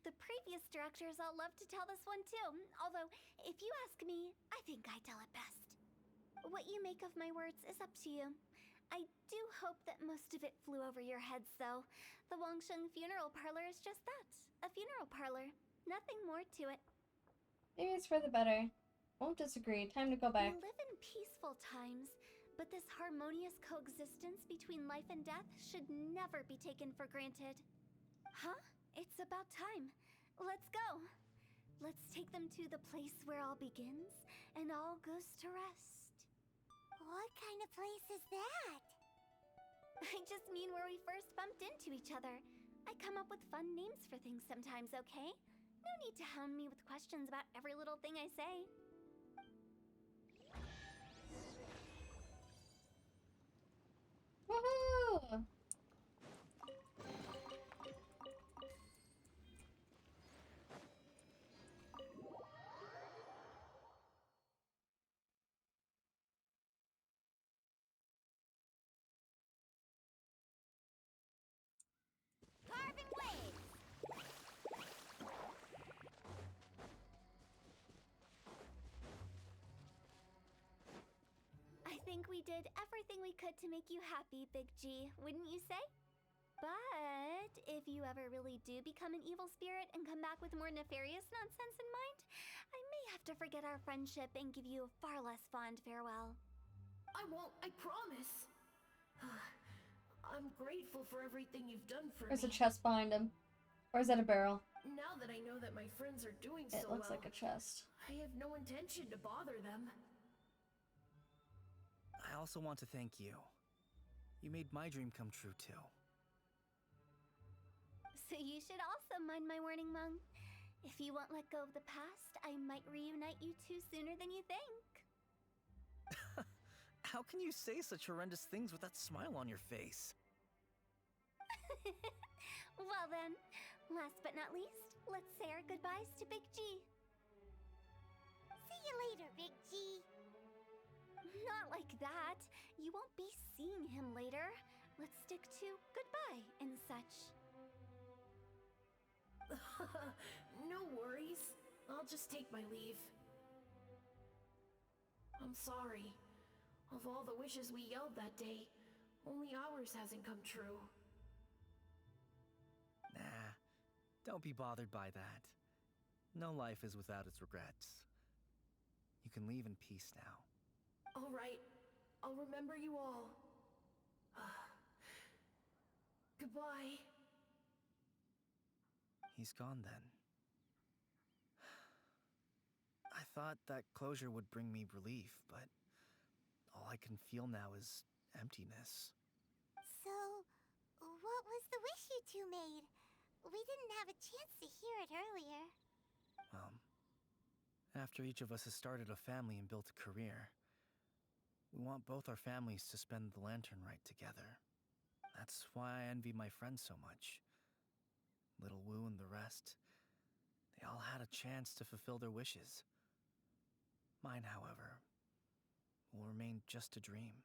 The previous directors all love to tell this one too, although, if you ask me, I think I tell it best. What you make of my words is up to you. I do hope that most of it flew over your heads, though. The Wangsheng Funeral Parlor is just that, a funeral parlor. Nothing more to it. Maybe it's for the better. Won't disagree. Time to go back. We live in peaceful times, but this harmonious coexistence between life and death should never be taken for granted. Huh? It's about time. Let's go. Let's take them to the place where all begins and all goes to rest. What kind of place is that? I just mean where we first bumped into each other. I come up with fun names for things sometimes, okay? No need to hound me with questions about every little thing I say. Woohoo! Carving waves! I think we did everything we could to make you happy, Big G, wouldn't you say? But if you ever really do become an evil spirit and come back with more nefarious nonsense in mind, I may have to forget our friendship and give you a far less fond farewell. I won't, I promise. I'm grateful for everything you've done for There's a me. chest behind him. Or is that a barrel? Now that I know that my friends are doing It so looks well, like a chest. I have no intention to bother them. I also want to thank you. You made my dream come true too. So you should also mind my warning, Mung. If you won't let go of the past, I might reunite you two sooner than you think. How can you say such horrendous things with that smile on your face? Well then, last but not least, let's say our goodbyes to Big G. See you later, Big G. Not like that. You won't be seeing him later. Let's stick to goodbye and such. No worries. I'll just take my leave. I'm sorry. Of all the wishes we yelled that day, only ours hasn't come true. Nah, don't be bothered by that. No life is without its regrets. You can leave in peace now. All right. I'll remember you all. Goodbye. He's gone then. I thought that closure would bring me relief, but all I can feel now is emptiness. So, what was the wish you two made? We didn't have a chance to hear it earlier. Well, after each of us has started a family and built a career, we want both our families to spend the lantern rite together. That's why I envy my friends so much. Little Wu and the rest, they all had a chance to fulfill their wishes. Mine, however, will remain just a dream.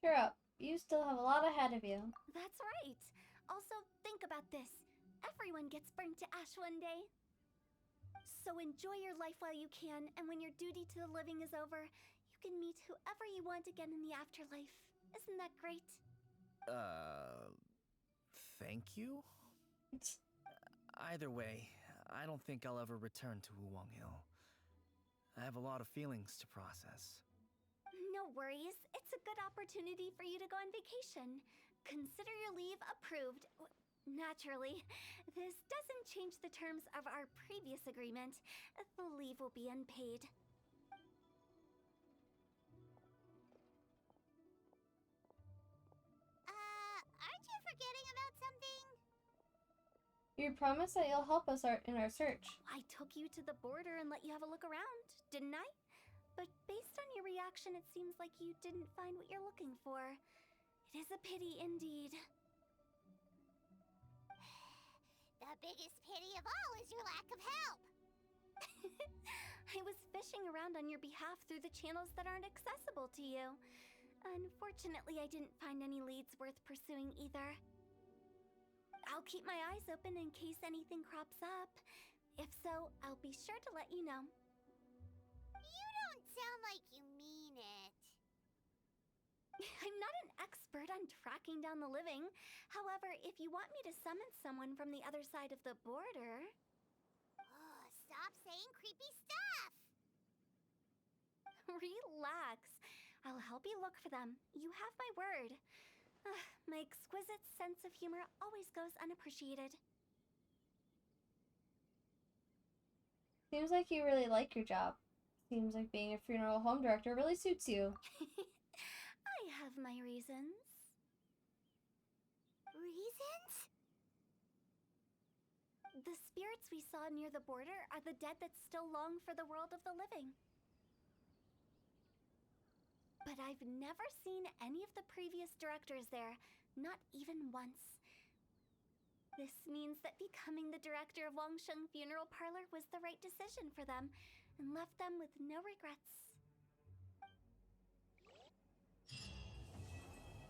Cheer up. You still have a lot ahead of you. That's right. Also, think about this. Everyone gets burned to ash one day. So enjoy your life while you can, and when your duty to the living is over, you can meet whoever you want again in the afterlife. Isn't that great? Thank you? Either way, I don't think I'll ever return to Wulong Hill. I have a lot of feelings to process. No worries. It's a good opportunity for you to go on vacation. Consider your leave approved. Naturally, this doesn't change the terms of our previous agreement. The leave will be unpaid. Aren't you forgetting about something? You promised that you'll help us in our search. I took you to the border and let you have a look around, didn't I? But based on your reaction, it seems like you didn't find what you're looking for. It is a pity indeed. The biggest pity of all is your lack of help. I was fishing around on your behalf through the channels that aren't accessible to you. Unfortunately, I didn't find any leads worth pursuing either. I'll keep my eyes open in case anything crops up. If so, I'll be sure to let you know. You don't sound like you mean it. I'm not an expert on tracking down the living. However, if you want me to summon someone from the other side of the border... Oh, stop saying creepy stuff! Relax. I'll help you look for them. You have my word. My exquisite sense of humor always goes unappreciated. Seems like you really like your job. Seems like being a funeral home director really suits you. I have my reasons. Reasons? The spirits we saw near the border are the dead that still long for the world of the living. But I've never seen any of the previous directors there, not even once. This means that becoming the director of Wangsheng Funeral Parlor was the right decision for them, and left them with no regrets.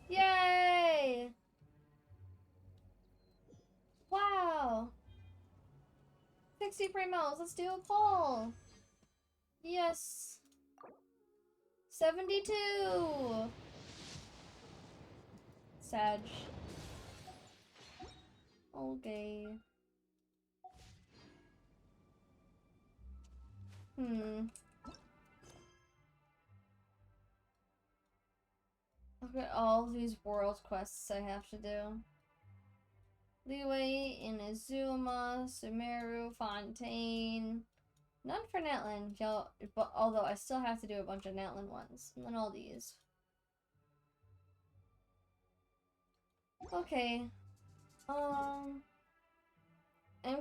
Yay! Wow! 60 primos, let's do a poll! Yes! 72! Sag. Okay. Look at all these world quests I have to do. Leeway, Inazuma, Sumeru, Fontaine. None for Natlan, but although I still have to do a bunch of Natlan ones. And then all these. Okay. I'm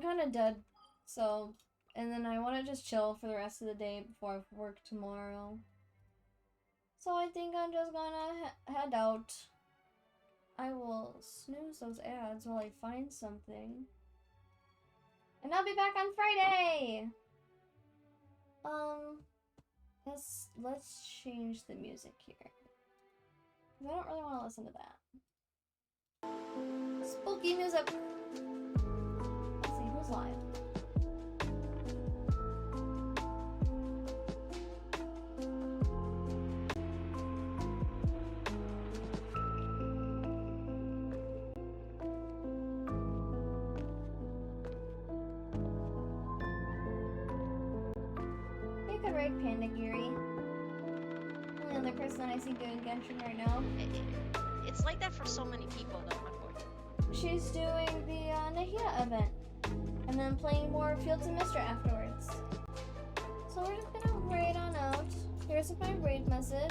kind of dead. So, and then I want to just chill for the rest of the day before I work tomorrow. So I think I'm just gonna head out. I will snooze those ads while I find something. And I'll be back on Friday! Let's change the music here. I don't really want to listen to that. Spooky music! Let's see, who's live? tried Panda Giri. Only other person that I see doing Genshin right now. It's like that for so many people, though, unfortunately. She's doing the Nahia event. And then playing more Fields of Mister afterwards. So we're just gonna raid on out. Here's my raid message.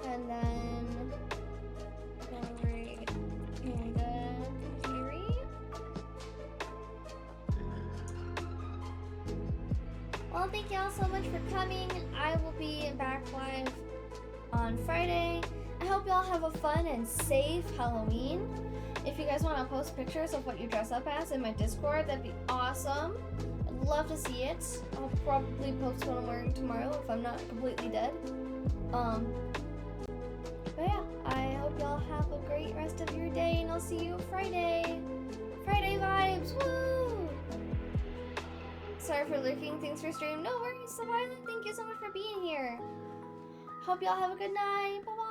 And then we'll raid Panda Giri. Well, thank y'all so much for coming. I will be back live on Friday. I hope y'all have a fun and safe Halloween. If you guys want to post pictures of what you dress up as in my Discord, that'd be awesome. I'd love to see it. I'll probably post what I'm wearing tomorrow if I'm not completely dead. But yeah, I hope y'all have a great rest of your day, and I'll see you Friday. Friday vibes, woo! Sorry for lurking, thanks for stream. No worries, Saviolet, thank you so much for being here. Hope y'all have a good night, bye-bye.